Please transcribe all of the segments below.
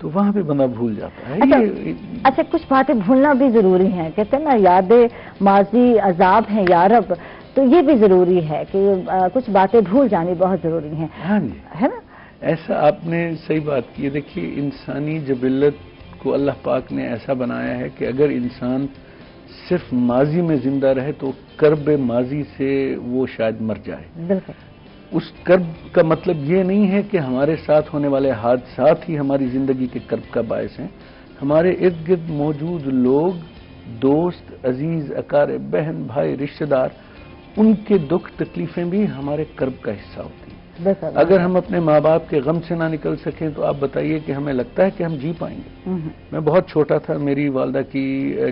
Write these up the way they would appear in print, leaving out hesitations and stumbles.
تو وہاں پہ بندہ بھول جاتا ہے. اچھا کچھ باتیں بھولنا بھی ضروری ہیں، کہتے ہیں نا یادیں ماضی عذاب ہیں یا رب، تو یہ بھی ضروری ہے کہ کچھ باتیں بھول جانی بہت ضروری ہیں. ہاں جی، ہے نا؟ ایسا آپ نے صحیح بات کی. دیکھیے انسانی جبلت کو اللہ پاک نے ایسا بنایا ہے کہ اگر انسان صرف ماضی میں زندہ رہے تو کرب ماضی سے وہ شاید مر جائے. بالکل. اس کرب کا مطلب یہ نہیں ہے کہ ہمارے ساتھ ہونے والے حادثات ہی ہماری زندگی کے کرب کا باعث ہیں. ہمارے ارد گرد موجود لوگ، دوست، عزیز، اقارب، بہن، بھائی، رشتہ دار، ان کے دکھ تکلیفیں بھی ہمارے کرب کا حصہ ہوتی ہیں. اگر ہم اپنے ماں باپ کے غم سے نہ نکل سکیں تو آپ بتائیے کہ ہمیں لگتا ہے کہ ہم جی پائیں گے. میں بہت چھوٹا تھا، میری والدہ کی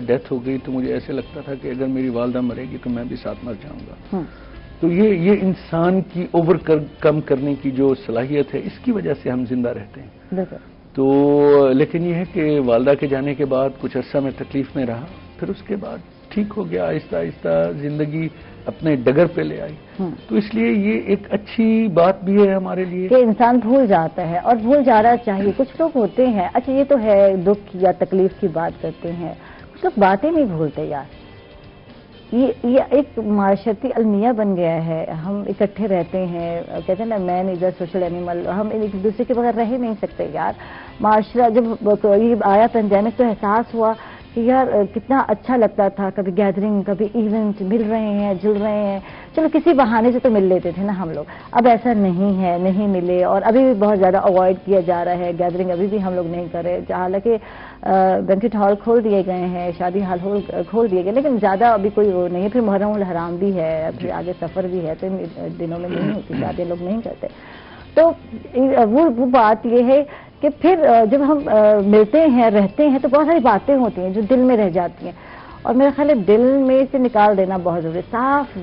ڈیتھ ہو گئی تو مجھے ایسے لگتا تھا کہ اگر میری والدہ مرے گی تو میں بھی ساتھ مر جاؤں گا. تو یہ انسان کی اوور کم کرنے کی جو صلاحیت ہے، اس کی وجہ سے ہم زندہ رہتے ہیں. تو لیکن یہ ہے کہ والدہ کے جانے کے بعد کچھ عرصہ میں تکلیف میں رہا، پھر اس کے بعد ٹھیک ہو گیا، آہستہ آہستہ زندگی اپنے ڈگر پہ لے آئی. تو اس لیے یہ ایک اچھی بات بھی ہے ہمارے لیے کہ انسان بھول جاتا ہے اور بھول جانا چاہیے. کچھ لوگ ہوتے ہیں، اچھا یہ تو ہے دکھ یا تکلیف کی بات کرتے ہیں، کچھ لوگ باتیں نہیں بھولتے یار. یہ ایک معاشرتی المیہ بن گیا ہے. ہم اکٹھے رہتے ہیں، کہتے ہیں نا مین از اے سوشل اینیمل، ہم ایک دوسرے کے بغیر رہ ہی نہیں سکتے یار. معاشرہ جب یہ آیا پینڈیمک تو احساس ہوا کہ یار کتنا اچھا لگتا تھا، کبھی گیدرنگ، کبھی ایونٹ، مل رہے ہیں، جل رہے ہیں، چلو کسی بہانے سے تو مل لیتے تھے نا ہم لوگ. اب ایسا نہیں ہے، نہیں ملے، اور ابھی بھی بہت زیادہ اوائڈ کیا جا رہا ہے. گیدرنگ ابھی بھی ہم لوگ نہیں کر رہے، حالانکہ بینکٹ ہال کھول دیے گئے ہیں، شادی ہال کھول دیے گئے، لیکن زیادہ ابھی کوئی وہ نہیں ہے. پھر محرم الحرام بھی ہے، پھر آگے سفر بھی ہے، تو ان دنوں میں نہیں ہوتی شادی، لوگ نہیں کرتے. تو وہ بات یہ ہے کہ پھر جب ہم ملتے ہیں، رہتے ہیں، تو بہت ساری باتیں ہوتی ہیں جو دل میں رہ جاتی ہیں، اور میرا خیال ہے دل میں سے نکال دینا بہت ضروری ہے. صاف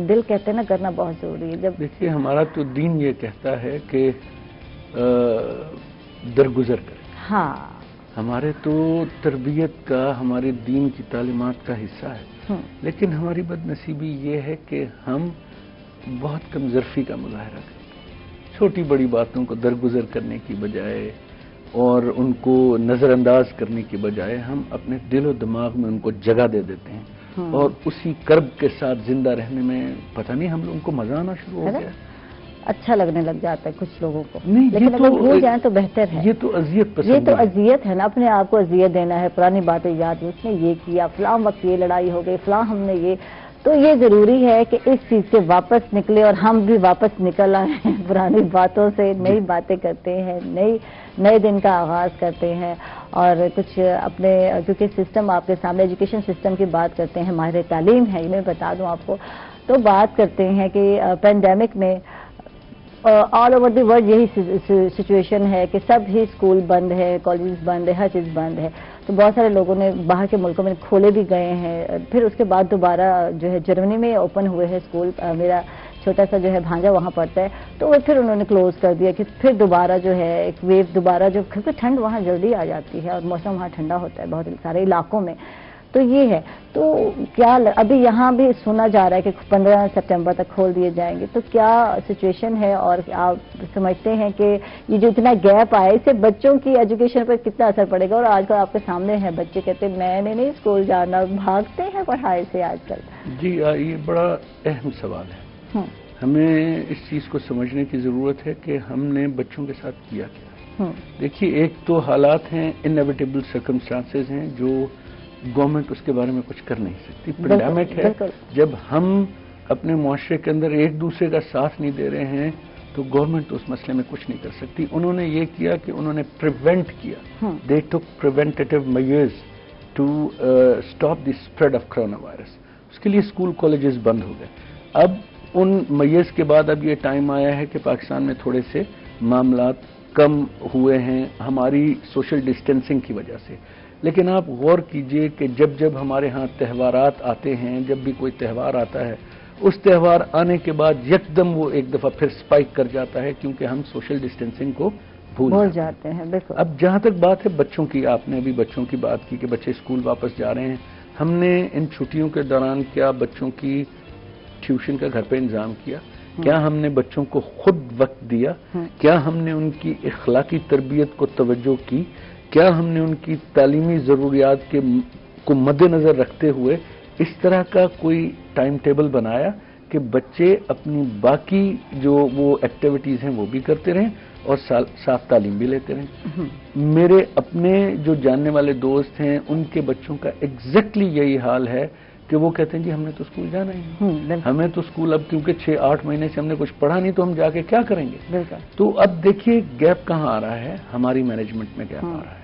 دل کہتے ہیں نا کرنا بہت ضروری ہے. جب دیکھیے ہمارا تو دین یہ کہتا ہے کہ درگزر کریں. ہاں، ہمارے تو تربیت کا، ہمارے دین کی تعلیمات کا حصہ ہے. لیکن ہماری بد نصیبی یہ ہے کہ ہم بہت کم ظرفی کا مظاہرہ کرتے ہیں. چھوٹی بڑی باتوں کو درگزر کرنے کی بجائے اور ان کو نظر انداز کرنے کی بجائے ہم اپنے دل و دماغ میں ان کو جگہ دے دیتے ہیں، اور اسی کرب کے ساتھ زندہ رہنے میں پتہ نہیں ہم لوگوں کو مزہ آنا شروع ہو گیا. اچھا لگنے لگ جاتا ہے کچھ لوگوں کو، نہیں، لیکن اگر بھول جائیں تو بہتر ہے. یہ تو اذیت پسند، یہ تو اذیت ہے نا، اپنے آپ کو اذیت دینا ہے. پرانی باتیں یاد ہیں، اس نے یہ کیا، فلاں وقت یہ لڑائی ہو گئی، فلاں ہم نے یہ. تو یہ ضروری ہے کہ اس چیز سے واپس نکلے، اور ہم بھی واپس نکل آئے ہیں پرانی باتوں سے. نئی باتیں کرتے ہیں، نئے دن کا آغاز کرتے ہیں، اور کچھ اپنے، کیونکہ سسٹم آپ کے سامنے ایجوکیشن سسٹم کی بات کرتے ہیں، ماہر تعلیم ہے، میں بتا دوں آپ کو، تو بات کرتے ہیں کہ پینڈیمک میں آل اوور دی ورلڈ یہی سچویشن ہے کہ سب ہی اسکول بند ہے، کالجز بند ہے، ہر چیز بند ہے. تو بہت سارے لوگوں نے باہر کے ملکوں میں کھولے بھی گئے ہیں. پھر اس کے بعد دوبارہ جو ہے جرمنی میں اوپن ہوئے ہیں اسکول. میرا چھوٹا سا جو ہے بھانجا وہاں پڑھتا ہے، تو پھر انہوں نے کلوز کر دیا کہ پھر دوبارہ جو ہے ایک ویو دوبارہ، جو کیونکہ ٹھنڈ وہاں جلدی آ جاتی ہے اور موسم وہاں ٹھنڈا ہوتا ہے بہت سارے علاقوں میں. تو یہ ہے. تو کیا ابھی یہاں بھی سنا جا رہا ہے کہ 15 سپٹمبر تک کھول دیے جائیں گے، تو کیا سچویشن ہے، اور آپ سمجھتے ہیں کہ یہ جو اتنا گیپ آئے اس سے بچوں کی ایجوکیشن پر کتنا اثر پڑے گا؟ اور آج کل آپ کے سامنے ہیں بچے کہتے ہیں میں نے نہیں اسکول جانا، بھاگتے ہیں پڑھائی سے آج کل. جی یہ بڑا اہم سوال ہے. ہمیں اس چیز کو سمجھنے کی ضرورت ہے کہ ہم نے بچوں کے ساتھ کیا کیا. دیکھیے ایک تو حالات ہیں، انیویٹیبل سرکمسٹانسز ہیں جو گورنمنٹ اس کے بارے میں کچھ کر نہیں سکتی. پینڈیمک ہے، جب ہم اپنے معاشرے کے اندر ایک دوسرے کا ساتھ نہیں دے رہے ہیں تو گورنمنٹ اس مسئلے میں کچھ نہیں کر سکتی. انہوں نے یہ کیا کہ انہوں نے پریونٹ کیا، they took preventive measures to stop the spread of corona virus. اس کے لیے اسکول کالجز بند ہو گئے. اب ان میئرز کے بعد اب یہ ٹائم آیا ہے کہ پاکستان میں تھوڑے سے معاملات کم ہوئے ہیں ہماری سوشل ڈسٹینسنگ کی وجہ سے. لیکن آپ غور کیجئے کہ جب ہمارے ہاں تہوارات آتے ہیں، جب بھی کوئی تہوار آتا ہے، اس تہوار آنے کے بعد یکدم وہ ایک دفعہ پھر سپائک کر جاتا ہے، کیونکہ ہم سوشل ڈسٹینسنگ کو بھول جاتے ہیں. بالکل. اب جہاں تک بات ہے بچوں کی، آپ نے ابھی بچوں کی بات کی کہ بچے اسکول واپس جا رہے ہیں. ہم نے ان چھٹیوں کے دوران کیا بچوں کی ٹیوشن کا گھر پہ انتظام کیا؟ کیا ہم نے بچوں کو خود وقت دیا؟ کیا ہم نے ان کی اخلاقی تربیت کو توجہ کی؟ کیا ہم نے ان کی تعلیمی ضروریات کو مد نظر رکھتے ہوئے اس طرح کا کوئی ٹائم ٹیبل بنایا کہ بچے اپنی باقی جو وہ ایکٹیویٹیز ہیں وہ بھی کرتے رہیں اور صاف تعلیم بھی لیتے رہیں؟ میرے اپنے جو جاننے والے دوست ہیں ان کے بچوں کا ایگزیکٹلی یہی حال ہے کہ وہ کہتے ہیں جی ہم نے تو اسکول جانا ہی، ہمیں تو اسکول اب کیونکہ 6-8 مہینے سے ہم نے کچھ پڑھا نہیں تو ہم جا کے کیا کریں گے؟ تو اب دیکھیے گیپ کہاں آ رہا ہے، ہماری مینجمنٹ میں گیپ آ رہا ہے۔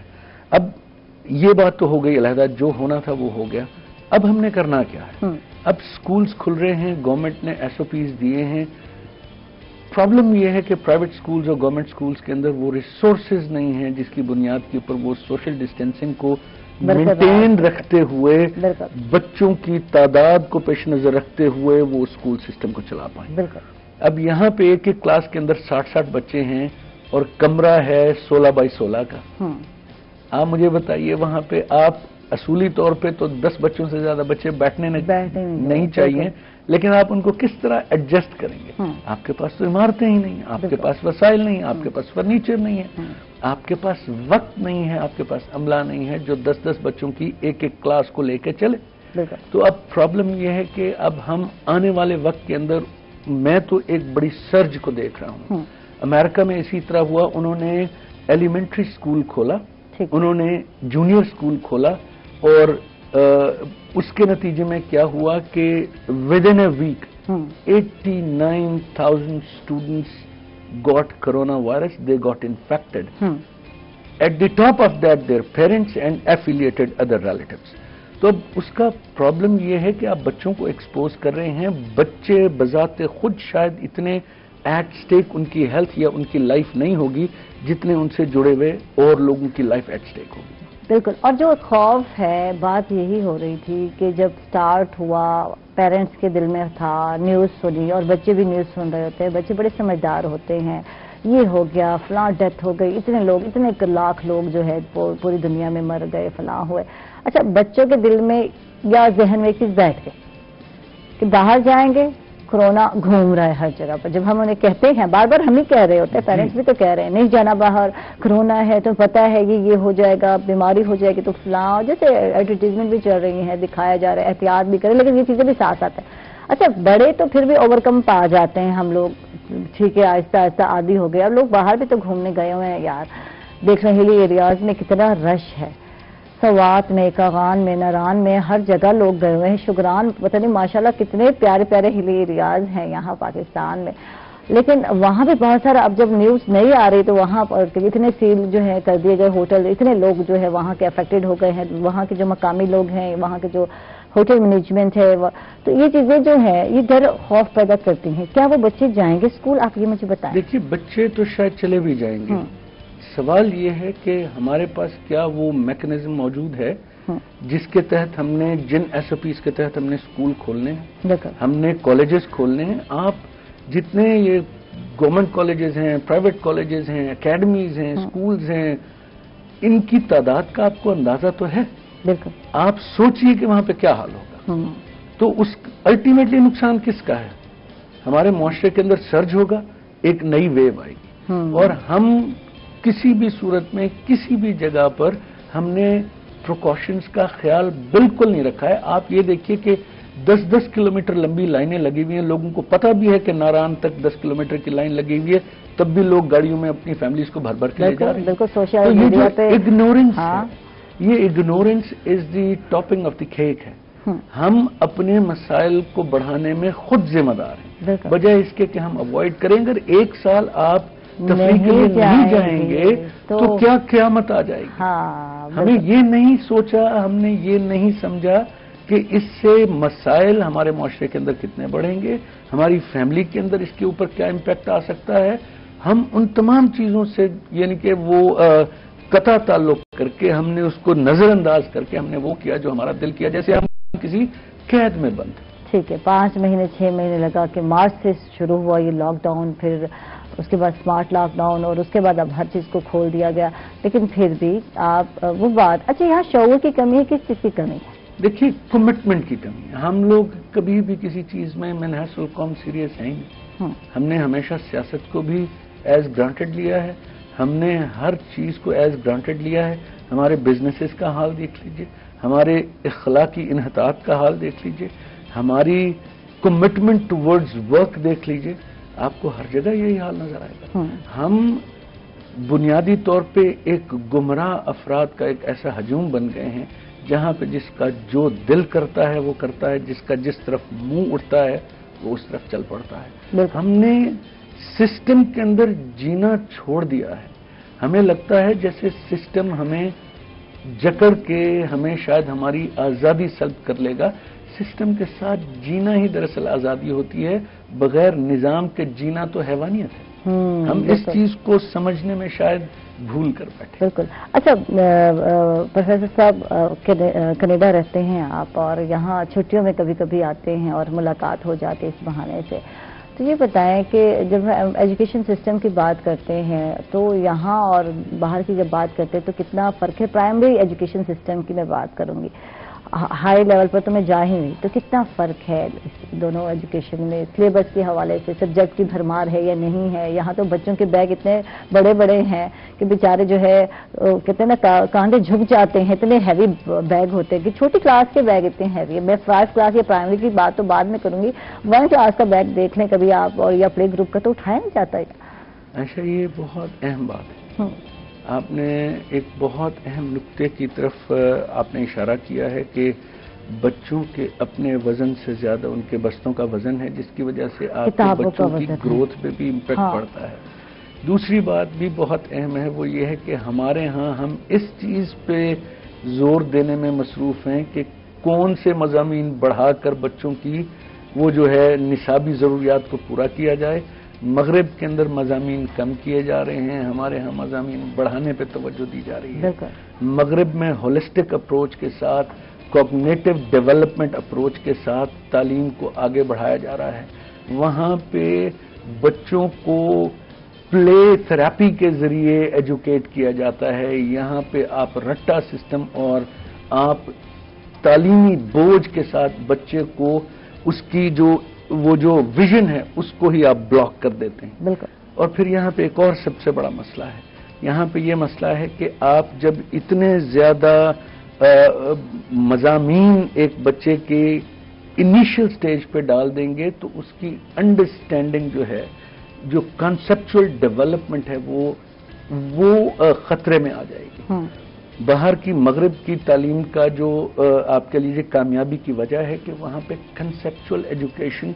اب یہ بات تو ہو گئی علیحدہ، جو ہونا تھا وہ ہو گیا، اب ہم نے کرنا کیا ہے؟ اب سکولز کھل رہے ہیں، گورنمنٹ نے SOPs دیے ہیں۔ پرابلم یہ ہے کہ پرائیویٹ سکولز اور گورنمنٹ سکولز کے اندر وہ ریسورسز نہیں ہیں جس کی بنیاد کے اوپر وہ سوشل ڈسٹینسنگ کو مینٹین رکھتے ہوئے بچوں کی تعداد کو پیش نظر رکھتے ہوئے وہ اسکول سسٹم کو چلا پائیں۔ اب یہاں پہ ایک کلاس کے اندر 60 بچے ہیں اور کمرہ ہے 16x16 کا۔ آپ مجھے بتائیے وہاں پہ آپ اصولی طور پہ تو 10 بچوں سے زیادہ بچے بیٹھنے نہیں چاہیے، لیکن آپ ان کو کس طرح ایڈجسٹ کریں گے؟ آپ کے پاس تو عمارتیں ہی نہیں، آپ کے پاس وسائل نہیں، آپ کے پاس فرنیچر نہیں ہے، آپ کے پاس وقت نہیں ہے، آپ کے پاس عملہ نہیں ہے جو 10 بچوں کی ایک کلاس کو لے کے چلے۔ تو اب پرابلم یہ ہے کہ اب ہم آنے والے وقت کے اندر، میں تو ایک بڑی سرج کو دیکھ رہا ہوں۔ امریکہ میں اسی طرح ہوا، انہوں نے ایلیمنٹری اسکول کھولا، انہوں نے جونیئر اسکول کھولا، اور اس کے نتیجے میں کیا ہوا کہ with in a week 89,000 students got coronavirus, they got infected. At the top of that their parents and affiliated other relatives. تو اب اس کا پرابلم یہ ہے کہ آپ بچوں کو ایکسپوز کر رہے ہیں، بچے بذات خود شاید اتنے ایٹ سٹیک ان کی ہیلتھ یا ان کی لائف نہیں ہوگی جتنے ان سے جڑے ہوئے اور لوگوں کی لائف ایٹ سٹیک ہوگی۔ بالکل، اور جو خوف ہے، بات یہی ہو رہی تھی کہ جب سٹارٹ ہوا پیرنٹس کے دل میں تھا نیوز سنی، اور بچے بھی نیوز سن رہے ہوتے ہیں، بچے بڑے سمجھدار ہوتے ہیں، یہ ہو گیا فلاں ڈیتھ ہو گئی، اتنے لوگ، اتنے لاکھ لوگ جو ہے پوری دنیا میں مر گئے، فلاں ہوئے۔ اچھا، بچوں کے دل میں یا ذہن میں ایک چیز بیٹھ گئی کہ باہر جائیں گے، کرونا گھوم رہا ہے ہر جگہ پر۔ جب ہم انہیں کہتے ہیں، بار بار ہم ہی کہہ رہے ہوتے ہیں، پیرنٹس بھی تو کہہ رہے ہیں نہیں جانا باہر، کرونا ہے تو پتہ ہے یہ ہو جائے گا، بیماری ہو جائے گی تو فلاں، جیسے ایڈورٹیزمنٹ بھی چل رہی ہیں، دکھایا جا رہا ہے، احتیاط بھی کریں، لیکن یہ چیزیں بھی ساتھ ساتھ ہیں۔ اچھا، بڑے تو پھر بھی اوور کم پا جاتے ہیں ہم لوگ، ٹھیک ہے، آہستہ آہستہ عادی ہو گیا۔ اب لوگ باہر بھی تو گھومنے گئے ہوئے ہیں یار، دیکھ رہے ہیں ہلی ایریاز میں کتنا رش ہے، سوات میں، کاغان میں، ناران میں، ہر جگہ لوگ گئے ہوئے ہیں۔ شگران، پتہ نہیں ماشاءاللہ کتنے پیارے پیارے ہلی ایریاز ہیں یہاں پاکستان میں، لیکن وہاں بھی بہت سارا، اب جب نیوز نہیں آ رہی تو وہاں پر اتنے سیل جو ہے کر دیے گئے ہوٹل، اتنے لوگ جو ہے وہاں کے افیکٹڈ ہو گئے ہیں، وہاں کے جو مقامی لوگ ہیں، وہاں کے جو ہوٹل مینجمنٹ ہے، تو یہ چیزیں جو ہیں یہ ڈر خوف پیدا کرتی ہیں۔ کیا وہ بچے جائیں گے اسکول؟ آپ یہ مجھے بتائیں۔ دیکھیے، بچے تو شاید چلے بھی جائیں گے، سوال یہ ہے کہ ہمارے پاس کیا وہ میکنزم موجود ہے جس کے تحت ہم نے، جن SOPs کے تحت ہم نے اسکول کھولنے ہیں، ہم نے کالجز کھولنے ہیں۔ آپ جتنے یہ گورنمنٹ کالجز ہیں، پرائیویٹ کالجز ہیں، اکیڈمیز ہیں، اسکولز ہیں، ان کی تعداد کا آپ کو اندازہ تو ہے؟ آپ سوچئے کہ وہاں پہ کیا حال ہوگا۔ تو اس الٹیمیٹلی نقصان کس کا ہے؟ ہمارے معاشرے کے اندر سرج ہوگا، ایک نئی ویو آئے گی، اور ہم کسی بھی صورت میں کسی بھی جگہ پر ہم نے پریکاشنز کا خیال بالکل نہیں رکھا ہے۔ آپ یہ دیکھیے کہ 10 کلومیٹر لمبی لائنیں لگی ہوئی ہیں، لوگوں کو پتہ بھی ہے کہ ناران تک 10 کلومیٹر کی لائن لگی ہوئی ہے، تب بھی لوگ گاڑیوں میں اپنی فیملیز کو بھر کے لے جا رہے ہیں۔ تو یہ جو اگنورنس ہے، یہ ignorance is the topping of the cake ہے۔ ہم اپنے مسائل کو بڑھانے میں خود ذمہ دار ہیں، بجائے اس کے کہ ہم اوائڈ کریں۔ اگر ایک سال آپ تفریح کے لیے نہیں جائیں گے تو کیا قیامت آ جائے گی؟ ہمیں یہ نہیں سوچا، ہم نے یہ نہیں سمجھا کہ اس سے مسائل ہمارے معاشرے کے اندر کتنے بڑھیں گے، ہماری فیملی کے اندر اس کے اوپر کیا امپیکٹ آ سکتا ہے۔ ہم ان تمام چیزوں سے، یعنی کہ وہ قطع تعلق کر کے، ہم نے اس کو نظر انداز کر کے ہم نے وہ کیا جو ہمارا دل کیا، جیسے ہم کسی قید میں بند۔ ٹھیک ہے، 5 مہینے 6 مہینے لگا کہ مارچ سے شروع ہوا یہ لاک ڈاؤن، پھر اس کے بعد سمارٹ لاک ڈاؤن، اور اس کے بعد اب ہر چیز کو کھول دیا گیا، لیکن پھر بھی آپ وہ بات، اچھا یہاں شعور کی کمی ہے، کس چیز کی کمی ہے؟ دیکھیے، کمٹمنٹ کی کمی ہے۔ ہم لوگ کبھی بھی کسی چیز میں منحصر القوم سیریس ہیں ہی نہیں۔ ہم نے ہمیشہ سیاست کو بھی ایز گرانٹڈ لیا ہے، ہم نے ہر چیز کو ایز گرانٹیڈ لیا ہے. ہمارے بزنسز کا حال دیکھ لیجئے, ہمارے اخلاقی انحطاط کا حال دیکھ لیجئے, ہماری کمٹمنٹ ٹورڈز ورک دیکھ لیجئے. آپ کو ہر جگہ یہی حال نظر آئے گا. ہم بنیادی طور پہ ایک گمراہ افراد کا ایک ایسا ہجوم بن گئے ہیں جہاں پہ جس کا جو دل کرتا ہے وہ کرتا ہے, جس کا جس طرف منہ اٹھتا ہے وہ اس طرف چل پڑتا ہے. ہم نے سسٹم کے اندر جینا چھوڑ دیا ہے. ہمیں لگتا ہے جیسے سسٹم ہمیں جکڑ کے ہمیں شاید ہماری آزادی سلب کر لے گا. سسٹم کے ساتھ جینا ہی دراصل آزادی ہوتی ہے, بغیر نظام کے جینا تو حیوانیت ہے. ہم اس چیز کو سمجھنے میں شاید بھول کر بیٹھے. بالکل. اچھا پروفیسر صاحب, کینیڈا رہتے ہیں آپ اور یہاں چھٹیوں میں کبھی کبھی آتے ہیں اور ملاقات ہو جاتی ہے اس بہانے سے. تو یہ بتائیں کہ جب ہم ایجوکیشن سسٹم کی بات کرتے ہیں تو یہاں اور باہر کی جب بات کرتے ہیں تو کتنا فرق ہے؟ پرائمری ایجوکیشن سسٹم کی میں بات کروں گی, ہائی لیول پر تو میں جا ہی نہیں, تو کتنا فرق ہے دونوں ایجوکیشن میں؟ سلیبس کے حوالے سے سبجیکٹ کی بھرمار ہے یا نہیں ہے؟ یہاں تو بچوں کے بیگ اتنے بڑے بڑے ہیں کہ بیچارے جو ہے کہتے ہیں نا کاندھے جھک جاتے ہیں, اتنے ہیوی بیگ ہوتے ہیں کہ چھوٹی کلاس کے بیگ اتنے ہیوی ہے. میں فرسٹ کلاس یا پرائمری کی بات تو بعد میں کروں گی, 1 کلاس کا بیگ دیکھ لیں کبھی آپ, اور یا پلے گروپ کا, تو اٹھایا نہیں جاتا ہے. اچھا, یہ بہت اہم بات ہے. آپ نے ایک بہت اہم نقطے کی طرف آپ نے اشارہ کیا ہے کہ بچوں کے اپنے وزن سے زیادہ ان کے بستوں کا وزن ہے, جس کی وجہ سے آپ کے بچوں کی گروتھ پہ بھی امپیکٹ پڑتا ہے. دوسری بات بھی بہت اہم ہے, وہ یہ ہے کہ ہمارے ہاں ہم اس چیز پہ زور دینے میں مصروف ہیں کہ کون سے مضامین بڑھا کر بچوں کی وہ جو ہے نصابی ضروریات کو پورا کیا جائے. مغرب کے اندر مضامین کم کیے جا رہے ہیں, ہمارے ہاں مضامین بڑھانے پہ توجہ دی جا رہی ہے. مغرب میں ہولسٹک اپروچ کے ساتھ, کوگنیٹو ڈیولپمنٹ اپروچ کے ساتھ تعلیم کو آگے بڑھایا جا رہا ہے. وہاں پہ بچوں کو پلے تھراپی کے ذریعے ایجوکیٹ کیا جاتا ہے. یہاں پہ آپ رٹا سسٹم اور آپ تعلیمی بوجھ کے ساتھ بچے کو اس کی وہ جو ویژن ہے اس کو ہی آپ بلاک کر دیتے ہیں. بالکل. اور پھر یہاں پہ ایک اور سب سے بڑا مسئلہ ہے. یہاں پہ یہ مسئلہ ہے کہ آپ جب اتنے زیادہ مضامین ایک بچے کے انیشل سٹیج پہ ڈال دیں گے تو اس کی انڈرسٹینڈنگ جو ہے, جو کانسیپچول ڈیولپمنٹ ہے, وہ خطرے میں آ جائے گی. باہر کی مغرب کی تعلیم کا جو آپ کہہ لیجیے کامیابی کی وجہ ہے کہ وہاں پہ کنسیپچول ایجوکیشن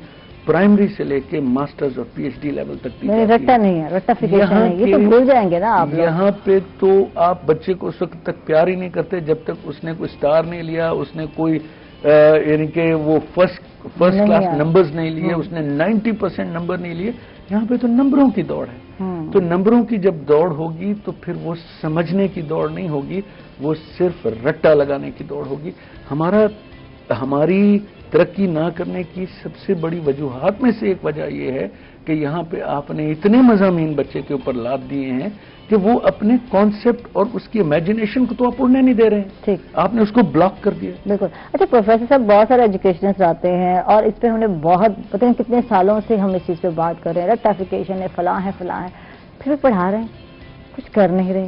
پرائمری سے لے کے ماسٹرز اور پی ایچ ڈی لیول تک دی جاتی ہے. رٹا نہیں ہے, رٹافیکیشن نہیں, یہ تو بھول جائیں گے نا آپ. یہاں پہ تو آپ بچے کو اس وقت تک پیار ہی نہیں کرتے جب تک اس نے کوئی سٹار نہیں لیا, اس نے کوئی یعنی کہ وہ فرسٹ کلاس نمبرز نہیں لیے, اس نے 90% نمبر نہیں لیے. یہاں پہ تو نمبروں کی دوڑ ہے. تو نمبروں کی جب دوڑ ہوگی تو پھر وہ سمجھنے کی دوڑ نہیں ہوگی, وہ صرف رٹا لگانے کی دوڑ ہوگی. ہماری ترقی نہ کرنے کی سب سے بڑی وجوہات میں سے ایک وجہ یہ ہے کہ یہاں پہ آپ نے اتنے مضامین بچے کے اوپر لاد دیے ہیں کہ وہ اپنے کانسیپٹ اور اس کی امیجنیشن کو تو آپ اڑنے نہیں دے رہے ہیں. ٹھیک, آپ نے اس کو بلاک کر دیا. بالکل. اچھا پروفیسر صاحب, بہت سارے ایجوکیشنسٹ آتے ہیں اور اس پہ ہم نے بہت پتہ نہیں کتنے سالوں سے ہم اس چیز پہ بات کر رہے ہیں, رٹافیکیشن ہے, فلاں ہے, پھر بھی پڑھا رہے ہیں, کچھ کر نہیں رہے.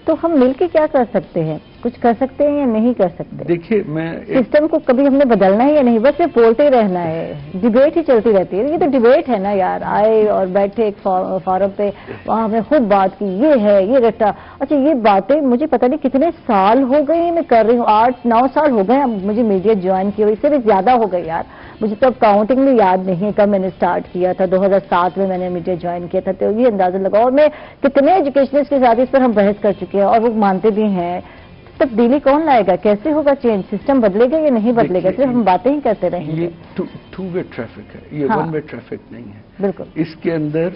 تو ہم مل کے کیا کر سکتے ہیں؟ کچھ کر سکتے ہیں یا نہیں کر سکتے؟ دیکھیے, میں سسٹم کو کبھی ہم نے بدلنا ہے یا نہیں, بس بولتے ہی رہنا ہے, ڈیبیٹ ہی چلتی رہتی ہے. یہ تو ڈیبیٹ ہے نا یار, آئے اور بیٹھے ایک فورم پہ, وہاں ہم نے خود بات کی, یہ ہے, یہ رٹا. اچھا, یہ باتیں مجھے پتہ نہیں کتنے سال ہو گئے میں کر رہی ہوں, 8-9 سال ہو گئے مجھے میڈیا جوائن کی ہوئی, اس سے بھی زیادہ ہو گئی یار. مجھے تو اب کاؤنٹنگ میں یاد نہیں ہے کب میں نے سٹارٹ کیا تھا. 2007 میں نے میڈیا جوائن کیا تھا, تو یہ اندازہ لگا. اور میں کتنے ایجوکیشنسٹ کے ساتھ اس پر ہم بحث کر چکے ہیں اور وہ مانتے بھی ہیں. تبدیلی کون لائے گا؟ کیسے ہوگا چینج؟ سسٹم بدلے گا یا نہیں بدلے گا؟ صرف ہم باتیں ہی کرتے رہیں گے. یہ ٹو وے ٹریفک ہے, یہ ون وے ٹریفک نہیں ہے. بالکل. اس کے اندر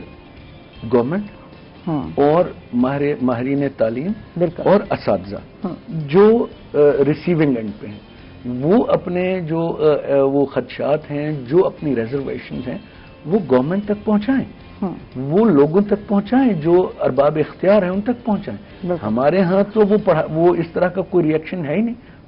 گورنمنٹ اور ماہرین تعلیم اور اساتذہ جو ریسیونگ اینڈ پہ ہیں, وہ اپنے جو وہ خدشات ہیں, جو اپنی ریزرویشنز ہیں, وہ گورنمنٹ تک پہنچائیں, وہ لوگوں تک پہنچائیں, جو ارباب اختیار ہیں ان تک پہنچائیں. ہمارے ہاں تو وہ اس طرح کا کوئی ریئیکشن ہے ہی نہیں.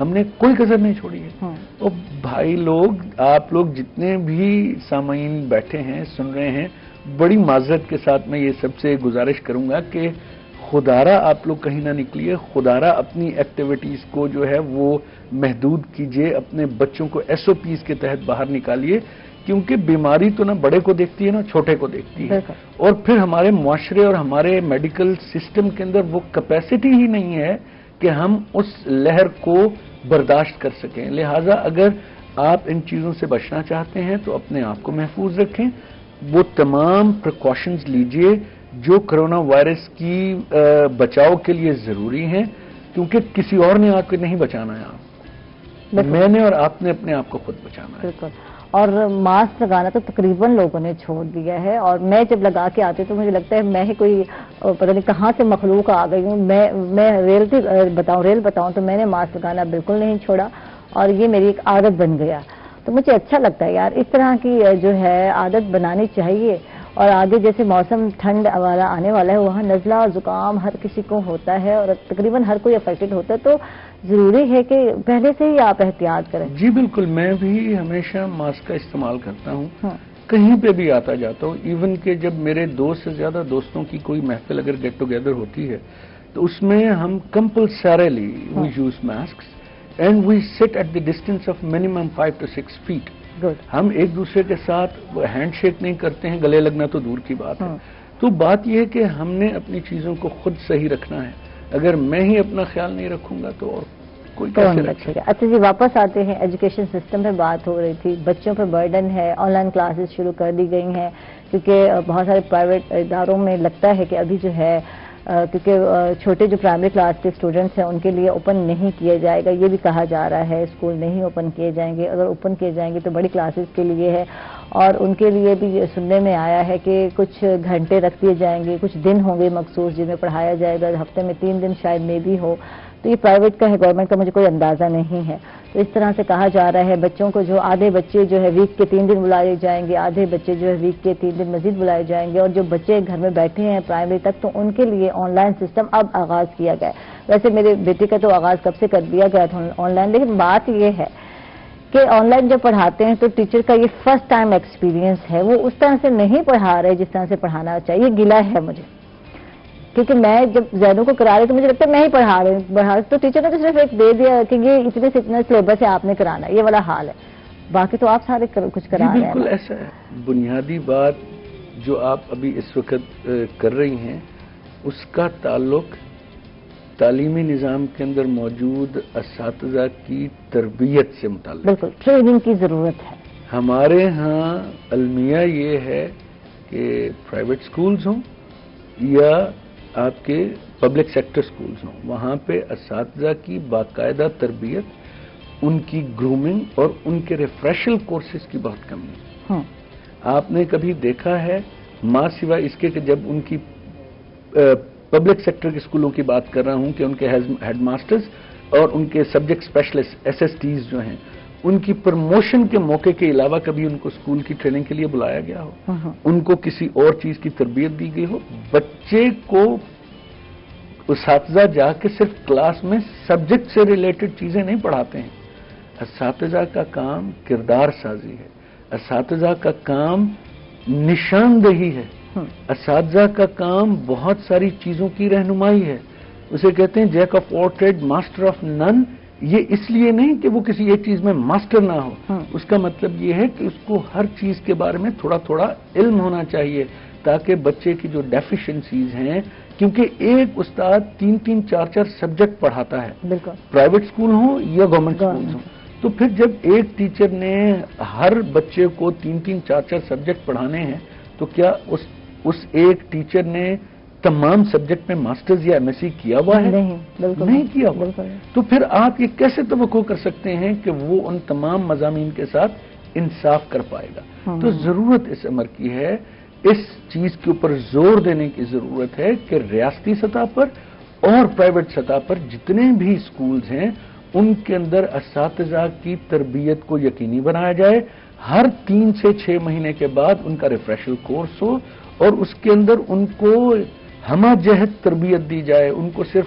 ہم نے کوئی کسر نہیں چھوڑی ہے. اور بھائی لوگ، آپ لوگ جتنے بھی سامعین بیٹھے ہیں سن رہے ہیں، بڑی معذرت کے ساتھ میں یہ سب سے گزارش کروں گا کہ خدارہ آپ لوگ کہیں نہ نکلیے، خدارہ اپنی ایکٹیویٹیز کو جو ہے وہ محدود کیجئے، اپنے بچوں کو SOPs کے تحت باہر نکالیے، کیونکہ بیماری تو نہ بڑے کو دیکھتی ہے نہ چھوٹے کو دیکھتی ہے. اور پھر ہمارے معاشرے اور ہمارے میڈیکل سسٹم کے اندر وہ کیپیسٹی ہی نہیں ہے کہ ہم اس لہر کو برداشت کر سکیں. لہٰذا اگر آپ ان چیزوں سے بچنا چاہتے ہیں تو اپنے آپ کو محفوظ رکھیں، وہ تمام پریکاشنز لیجئے جو کرونا وائرس کی بچاؤ کے لیے ضروری ہیں، کیونکہ کسی اور نے آپ کو نہیں بچانا ہے. آپ، میں نے اور آپ نے اپنے آپ کو خود بچانا ہے. بالکل. اور ماسک لگانا تو تقریباً لوگوں نے چھوڑ دیا ہے، اور میں جب لگا کے آتی تو مجھے لگتا ہے میں ہی کوئی پتہ نہیں کہاں سے مخلوق آ گئی ہوں. میں ریل بتاؤں تو میں نے ماسک لگانا بالکل نہیں چھوڑا، اور یہ میری ایک عادت بن گیا. تو مجھے اچھا لگتا ہے یار، اس طرح کی جو ہے عادت بنانی چاہیے. اور آگے جیسے موسم ٹھنڈ والا آنے والا ہے، وہاں نزلہ اور زکام ہر کسی کو ہوتا ہے، اور تقریباً ہر کوئی افیکٹڈ ہوتا ہے، تو ضروری ہے کہ پہلے سے ہی آپ احتیاط کریں. جی بالکل، میں بھی ہمیشہ ماسک کا استعمال کرتا ہوں. کہیں پہ بھی آتا جاتا ہوں، ایون کہ جب میرے 2 سے زیادہ دوستوں کی کوئی محفل اگر گیٹ ٹوگیدر ہوتی ہے تو اس میں ہم compulsorily we use masks and we sit at the distance of minimum 5 to 6 feet. ہم ایک دوسرے کے ساتھ ہینڈ شیک نہیں کرتے ہیں، گلے لگنا تو دور کی بات ہے. تو بات یہ ہے کہ ہم نے اپنی چیزوں کو خود صحیح رکھنا ہے. اگر میں ہی اپنا خیال نہیں رکھوں گا تو اور کوئی کیسے رکھے گا. اچھا جی، واپس آتے ہیں. ایجوکیشن سسٹم پہ بات ہو رہی تھی. بچوں پہ برڈن ہے، آن لائن کلاسز شروع کر دی گئی ہیں، کیونکہ بہت سارے پرائیویٹ اداروں میں لگتا ہے کہ ابھی جو ہے کیونکہ چھوٹے جو پرائمری کلاس کے اسٹوڈنٹس ہیں ان کے لیے اوپن نہیں کیا جائے گا. یہ بھی کہا جا رہا ہے اسکول نہیں اوپن کیے جائیں گے. اگر اوپن کیے جائیں گے تو بڑی کلاسز کے لیے ہے، اور ان کے لیے بھی یہ سننے میں آیا ہے کہ کچھ گھنٹے رکھ دیے جائیں گے، کچھ دن ہوں گے مخصوص جن میں پڑھایا جائے گا. ہفتے میں 3 دن شاید میں بھی ہو. تو یہ پرائیویٹ کا ہے، گورنمنٹ کا مجھے کوئی اندازہ نہیں ہے. تو اس طرح سے کہا جا رہا ہے بچوں کو جو آدھے بچے جو ہے ویک کے 3 دن بلائے جائیں گے، آدھے بچے جو ہے ویک کے 3 دن مزید بلائے جائیں گے، اور جو بچے گھر میں بیٹھے ہیں پرائمری تک تو ان کے لیے آن لائن سسٹم اب آغاز کیا گیا ہے. ویسے میرے بیٹے کا تو آغاز کب سے کر دیا گیا تھا آن لائن، لیکن بات یہ ہے کہ آن لائن جب پڑھاتے ہیں تو ٹیچر کا یہ فرسٹ ٹائم ایکسپیرینس ہے، وہ اس طرح سے نہیں پڑھا رہے جس طرح سے پڑھانا چاہیے. گلا ہے مجھے، کیونکہ میں جب زینوں کو کرا رہی تو مجھے لگتا ہے میں ہی پڑھا رہی تو ٹیچر نے تو صرف ایک دے دیا کہ یہ اتنے سے اتنا سلیبس ہے آپ نے کرانا ہے، یہ والا حال ہے. باقی تو آپ سارے کچھ کرا رہے ہیں. بالکل ایسا ہے. بنیادی بات جو آپ ابھی اس وقت کر رہی ہیں اس کا تعلق تعلیمی نظام کے اندر موجود اساتذہ کی تربیت سے متعلق. بالکل، ٹریننگ کی ضرورت ہے. ہمارے ہاں المیہ یہ ہے کہ پرائیویٹ سکولز ہوں یا آپ کے پبلک سیکٹر سکولز ہوں، وہاں پہ اساتذہ کی باقاعدہ تربیت، ان کی گرومنگ اور ان کے ریفریشل کورسز کی بہت کمی ہے. آپ نے کبھی دیکھا ہے ماں سوائے اس کے کہ جب ان کی پبلک سیکٹر کے اسکولوں کی بات کر رہا ہوں کہ ان کے ہیڈ ماسٹرز اور ان کے سبجیکٹ اسپیشلسٹ SSTs جو ہیں ان کی پروموشن کے موقع کے علاوہ کبھی ان کو اسکول کی ٹریننگ کے لیے بلایا گیا ہو، ان کو کسی اور چیز کی تربیت دی گئی ہو. بچے کو اساتذہ جا کے صرف کلاس میں سبجیکٹ سے ریلیٹڈ چیزیں نہیں پڑھاتے ہیں. اساتذہ کا کام کردار سازی ہے، اساتذہ کا کام نشاندہی ہے، اساتذہ کا کام بہت ساری چیزوں کی رہنمائی ہے. اسے کہتے ہیں jack of all trade master of none. یہ اس لیے نہیں کہ وہ کسی ایک چیز میں ماسٹر نہ ہو، اس کا مطلب یہ ہے کہ اس کو ہر چیز کے بارے میں تھوڑا تھوڑا علم ہونا چاہیے تاکہ بچے کی جو ڈیفیشنسیز ہیں، کیونکہ ایک استاد 3 4 سبجیکٹ پڑھاتا ہے، پرائیویٹ اسکول ہوں یا گورنمنٹ اسکول ہوں. تو پھر جب ایک ٹیچر نے ہر بچے کو 3 4 سبجیکٹ پڑھانے ہیں تو کیا اس ایک ٹیچر نے تمام سبجیکٹ میں ماسٹرز یا MSc کیا ہوا ہے؟ نہیں کیا ہوا. تو پھر آپ یہ کیسے توقع کر سکتے ہیں کہ وہ ان تمام مضامین کے ساتھ انصاف کر پائے گا؟ تو ضرورت اس امر کی ہے، اس چیز کے اوپر زور دینے کی ضرورت ہے کہ ریاستی سطح پر اور پرائیویٹ سطح پر جتنے بھی اسکولز ہیں ان کے اندر اساتذہ کی تربیت کو یقینی بنایا جائے. ہر 3 سے 6 مہینے کے بعد ان کا ریفریشل کورس ہو اور اس کے اندر ان کو ہمہ جہت تربیت دی جائے. ان کو صرف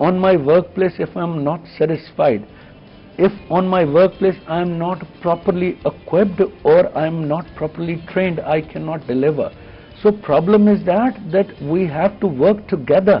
on my workplace if I am not satisfied, if on my workplace I am not properly equipped or I am not properly trained, I cannot deliver. So problem is that we have to work together.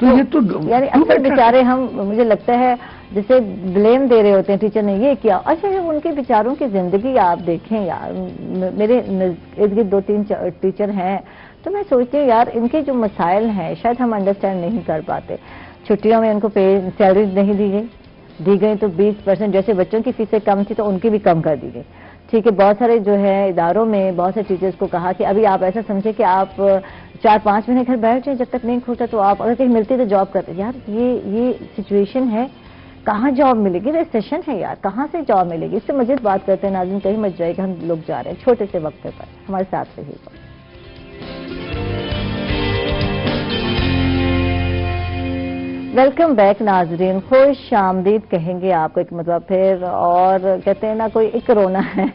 تو یہ تو یعنی اکثر بیچارے ہم مجھے لگتا ہے جیسے بلیم دے رہے ہوتے ہیں ٹیچر نے یہ کیا. اچھا ان کے بیچاروں کی زندگی آپ دیکھیں یار, میرے ارد گرد 2-3 ٹیچر ہیں تو میں سوچتی ہوں یار ان کے جو مسائل ہیں شاید ہم انڈرسٹینڈ نہیں کر پاتے. چھٹیوں میں ان کو سیلری نہیں دی گئی تو 20% جیسے بچوں کی فیسیں کم تھی تو ان کی بھی کم کر دی گئی. ٹھیک ہے, بہت سارے جو ہے اداروں میں بہت سے ٹیچرز کو کہا کہ ابھی آپ ایسا سمجھے کہ آپ 4-5 مہینے گھر بیٹھ جائیں, جب تک نہیں کھلتا تو آپ اگر کہیں ملتی تو جاب کرتے. یار یہ سچویشن ہے, کہاں جاب ملے گی؟ ریسیشن ہے یار, کہاں سے جاب ملے گی؟ اس سے مزید بات کرتے ہیں. ناظرین کہیں مت جائے کہ ہم لوگ جا رہے ہیں چھوٹے سے وقفے پر, ہمارے ساتھ رہیے گا. ویلکم بیک ناظرین, خوش آمدید کہیں گے آپ کو ایک مرتبہ پھر. اور کہتے ہیں نا کوئی ایک کرونا ہے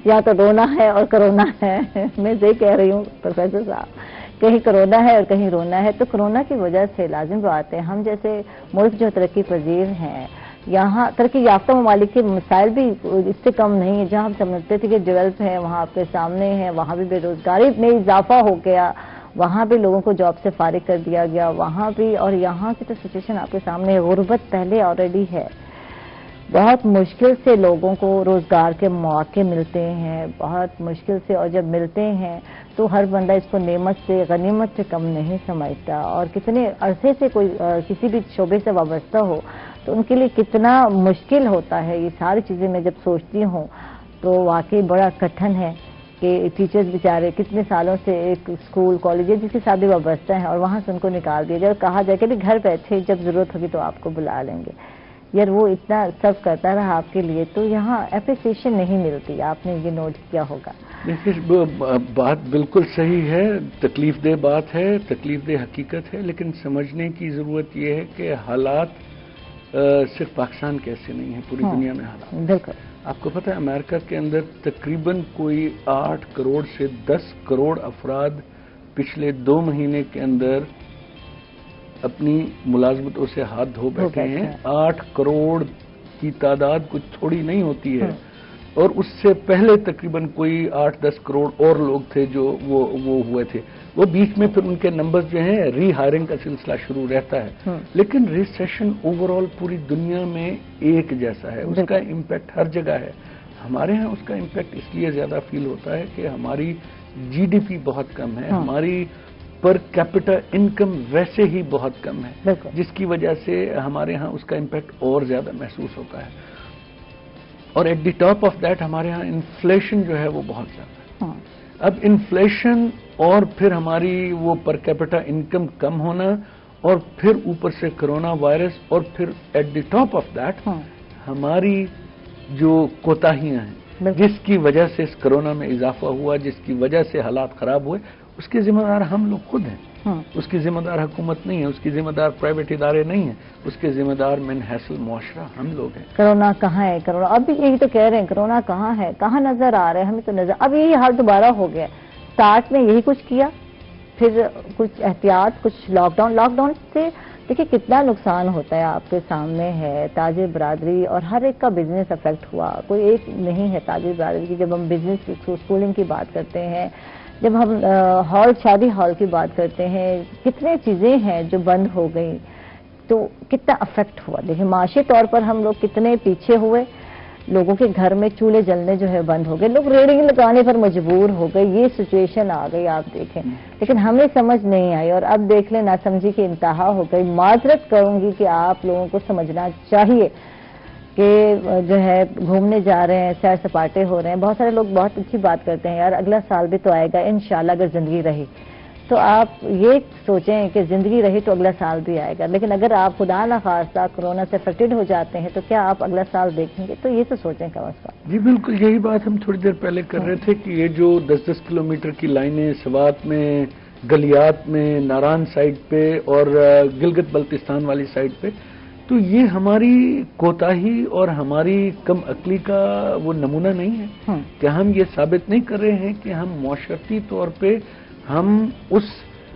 یا تو رونا ہے اور کرونا ہے. میں یہ کہہ رہی ہوں پروفیسر صاحب, کہیں کرونا ہے اور کہیں رونا ہے. تو کرونا کی وجہ سے لازم بات ہے ہم جیسے ملک جو ترقی پذیر ہیں, یہاں ترقی یافتہ ممالک کے مسائل بھی اس سے کم نہیں ہے. جہاں ہم سمجھتے تھے کہ ڈیولپ ہے وہاں آپ کے سامنے ہے, وہاں بھی بے روزگاری میں اضافہ ہو گیا, وہاں بھی لوگوں کو جاب سے فارغ کر دیا گیا, وہاں بھی. اور یہاں کی تو سچویشن آپ کے سامنے, غربت پہلے آلریڈی ہے, بہت مشکل سے لوگوں کو روزگار کے مواقع ملتے ہیں, بہت مشکل سے. اور جب ملتے ہیں تو ہر بندہ اس کو نعمت سے غنیمت سے کم نہیں سمجھتا. اور کتنے عرصے سے کوئی کسی بھی شعبے سے وابستہ ہو تو ان کے لیے کتنا مشکل ہوتا ہے. یہ ساری چیزیں میں جب سوچتی ہوں تو واقعی بڑا کٹھن ہے کہ ٹیچرز بیچارے کتنے سالوں سے ایک اسکول کالج جس کے ساتھ بھی وابستہ ہیں اور وہاں سے ان کو نکال دیا جائے اور کہا جائے کہ گھر بیٹھے جب ضرورت ہوگی تو آپ کو بلا لیں گے. یار وہ اتنا سب کرتا رہا آپ کے لیے تو یہاں اپریسیشن نہیں ملتی. آپ نے یہ نوٹ کیا ہوگا. بات بالکل صحیح ہے, تکلیف دہ بات ہے, تکلیف دہ حقیقت ہے, لیکن سمجھنے کی ضرورت یہ ہے کہ حالات صرف پاکستان کے ایسے نہیں ہیں, پوری دنیا میں حالات. بالکل. آپ کو پتہ ہے امریکہ کے اندر تقریباً کوئی 8 کروڑ سے 10 کروڑ افراد پچھلے 2 مہینے کے اندر اپنی ملازمتوں سے ہاتھ دھو بیٹھے ہیں. 8 کروڑ کی تعداد کچھ تھوڑی نہیں ہوتی ہے. اور اس سے پہلے تقریباً کوئی 8-10 کروڑ اور لوگ تھے جو وہ ہوئے تھے. وہ بیچ میں پھر ان کے نمبر جو ہیں ری ہائرنگ کا سلسلہ شروع رہتا ہے. لیکن ریسیشن اوور آل پوری دنیا میں ایک جیسا ہے, اس کا امپیکٹ ہر جگہ ہے. ہمارے ہاں اس کا امپیکٹ اس لیے زیادہ فیل ہوتا ہے کہ ہماری جی ڈی پی بہت کم ہے, ہماری پر کیپٹا انکم ویسے ہی بہت کم ہے, جس کی وجہ سے ہمارے ہاں اس کا امپیکٹ اور زیادہ محسوس ہوتا ہے. اور at the top of that ہمارے ہاں انفلیشن جو ہے وہ بہت زیادہ ہے. اب انفلیشن اور پھر ہماری وہ پر کیپٹا انکم کم ہونا اور پھر اوپر سے کرونا وائرس اور پھر at the top of that ہماری جو کوتاہیاں ہیں جس کی وجہ سے اس کرونا میں اضافہ ہوا, جس کی وجہ سے حالات خراب ہوئے, اس کے ذمہ دار ہم لوگ خود ہیں. اس کی ذمہ دار حکومت نہیں ہے, اس کی ذمہ دار پرائیویٹ ادارے نہیں ہیں, اس کے ذمہ دار من حیث المعاشرہ ہم لوگ ہیں. کرونا کہاں ہے؟ کرونا اب بھی یہی تو کہہ رہے ہیں, کرونا کہاں ہے, کہاں نظر آ رہا ہے ہمیں تو نظر. اب یہی حال دوبارہ ہو گیا. اسٹارٹ میں یہی کچھ کیا, پھر کچھ احتیاط, کچھ لاک ڈاؤن سے دیکھیں کتنا نقصان ہوتا ہے آپ کے سامنے ہے. تاجر برادری اور ہر ایک کا بزنس افیکٹ ہوا, کوئی ایک نہیں ہے تاجر برادری کی. جب ہم بزنس اسکولنگ کی بات کرتے ہیں, جب ہم شادی ہال کی بات کرتے ہیں, کتنے چیزیں ہیں جو بند ہو گئی تو کتنا افیکٹ ہوا. دیکھیں معاشی طور پر ہم لوگ کتنے پیچھے ہوئے, لوگوں کے گھر میں چولہے جلنے جو ہے بند ہو گئے, لوگ ریڑھی لگانے پر مجبور ہو گئے, یہ سچویشن آ گئی آپ دیکھیں. لیکن ہمیں سمجھ نہیں آئی اور اب دیکھ لیں ناسمجھی کی انتہا ہو گئی. معذرت کروں گی کہ آپ لوگوں کو سمجھنا چاہیے کہ جو ہے گھومنے جا رہے ہیں, سیر سپاٹے ہو رہے ہیں. بہت سارے لوگ بہت اچھی بات کرتے ہیں یار اگلا سال بھی تو آئے گا انشاءاللہ اگر زندگی رہی. تو آپ یہ سوچیں کہ زندگی رہی تو اگلا سال بھی آئے گا, لیکن اگر آپ خدا نخواستہ کورونا سے افیکٹڈ ہو جاتے ہیں تو کیا آپ اگلا سال دیکھیں گے؟ تو یہ تو سوچیں کم از کم. جی بالکل, یہی بات ہم تھوڑی دیر پہلے کر رہے تھے کہ یہ جو 10-10 کلومیٹر کی لائنیں سوات میں, گلیات میں, ناران سائڈ پہ اور گلگت بلتستان والی سائڈ پہ, تو یہ ہماری کوتاہی اور ہماری کم عقلی کا وہ نمونہ نہیں ہے کہ ہم یہ ثابت نہیں کر رہے ہیں کہ ہم معاشرتی طور پہ ہم اس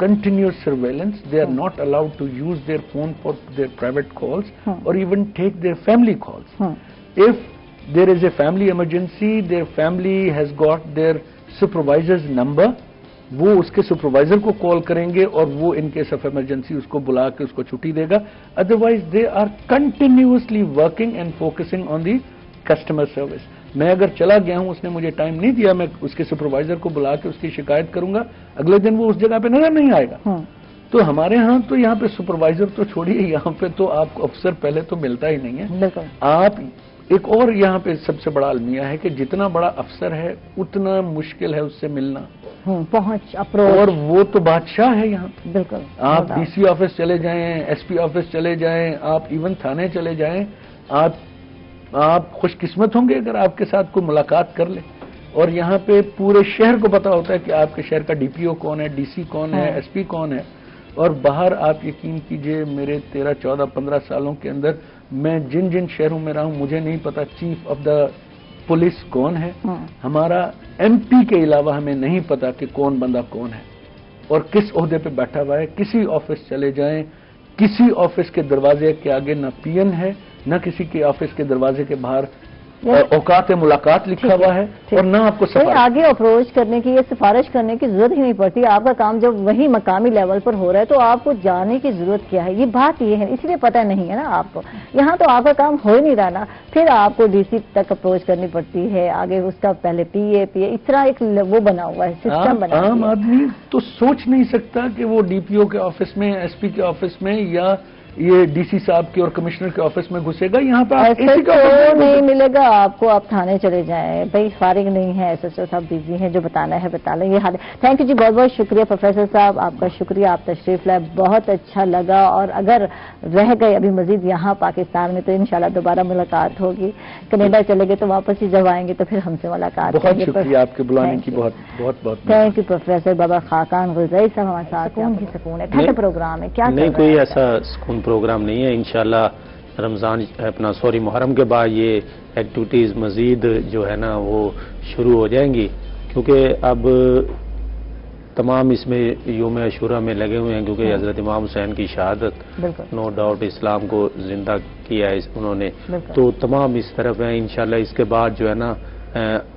continuous surveillance. They are not allowed to use their phone for their private calls or even take their family calls. if there is a family emergency, their family has got their supervisor's number, وہ اس کے supervisor کو کال کریں گے اور وہ in case of emergency اس کو بلا کے اس کو چھٹی دے گا. Otherwise they are continuously working and focusing on the customer service. میں اگر چلا گیا ہوں، اس نے مجھے ٹائم نہیں دیا، میں اس کے سپروائزر کو بلا کے اس کی شکایت کروں گا، اگلے دن وہ اس جگہ پہ نظر نہیں آئے گا. تو ہمارے ہاں تو یہاں پہ سپروائزر تو چھوڑیے، یہاں پہ تو آپ کو افسر پہلے تو ملتا ہی نہیں ہے. آپ ایک اور یہاں پہ سب سے بڑا المیہ ہے کہ جتنا بڑا افسر ہے اتنا مشکل ہے اس سے ملنا، پہنچ اپروچ، اور وہ تو بادشاہ ہے یہاں. بالکل. آپ ڈی سی آفس چلے جائیں، ایس پی آفس چلے جائیں، آپ ایون تھانے چلے جائیں، آپ خوش قسمت ہوں گے اگر آپ کے ساتھ کوئی ملاقات کر لے. اور یہاں پہ پورے شہر کو پتا ہوتا ہے کہ آپ کے شہر کا ڈی پی او کون ہے، ڈی سی کون ہے، ایس پی کون ہے. اور باہر آپ یقین کیجئے میرے 13, 14, 15 سالوں کے اندر میں جن جن شہروں میں رہا ہوں مجھے نہیں پتا چیف آف دا پولیس کون ہے. ہمارا ایم پی کے علاوہ ہمیں نہیں پتا کہ کون بندہ کون ہے اور کس عہدے پہ بیٹھا ہوا ہے. کسی آفس چلے جائیں، کسی آفس کے دروازے کے آگے نہ پی این ہے، نہ کسی کے آفس کے دروازے کے باہر اوقات ملاقات لکھا ہوا ہے، اور نہ آپ کو آگے اپروچ کرنے کی یا سفارش کرنے کی ضرورت ہی نہیں پڑتی. آپ کا کام جب وہی مقامی لیول پر ہو رہا ہے تو آپ کو جانے کی ضرورت کیا ہے. یہ بات یہ ہے، اسی لیے پتہ نہیں ہے نا آپ کو. یہاں تو آپ کا کام ہو ہی نہیں رہا نا، پھر آپ کو ڈی سی تک اپروچ کرنی پڑتی ہے، آگے اس کا پہلے پی اے اس طرح ایک وہ بنا ہوا ہے، سسٹم بنا. عام آدمی تو سوچ نہیں سکتا کہ وہ ڈی پی او کے آفس میں، ایس پی کے آفس میں، یا یہ ڈی سی صاحب کے اور کمشنر کے آفس میں گھسے گا. یہاں پہ نہیں ملے گا آپ کو. آپ تھانے چلے جائیں، بھائی فارغ نہیں ہے، ایس ایچ او صاحب بزی ہیں، جو بتانا ہے بتا لیں. یہ حال ہے. تھینک یو جی، بہت بہت شکریہ پروفیسر صاحب، آپ کا شکریہ، آپ تشریف لائے، بہت اچھا لگا. اور اگر رہ گئے ابھی مزید یہاں پاکستان میں تو انشاءاللہ دوبارہ ملاقات ہوگی. کینیڈا چلے گئے تو واپس ہی جب آئیں گے تو پھر ہم سے ملاقات ہوگی. بہت شکریہ آپ کے بلانے کی، بہت بہت thank you professor Babar Khaqan Ghilzai صاحب ہمارے ساتھ. سکون ہی سکون ہے. گھنٹہ پروگرام ہے، کیا نہیں کوئی ایسا سکون پروگرام نہیں ہے. انشاءاللہ رمضان محرم کے بعد یہ ایکٹیویٹیز مزید جو ہے نا وہ شروع ہو جائیں گی، کیونکہ اب تمام اس میں یوم عاشوراء میں لگے ہوئے ہیں، کیونکہ حضرت امام حسین کی شہادت نو ڈاؤٹ اسلام کو زندہ کیا ہے انہوں نے، تو تمام اس طرف ہیں. انشاءاللہ اس کے بعد جو ہے نا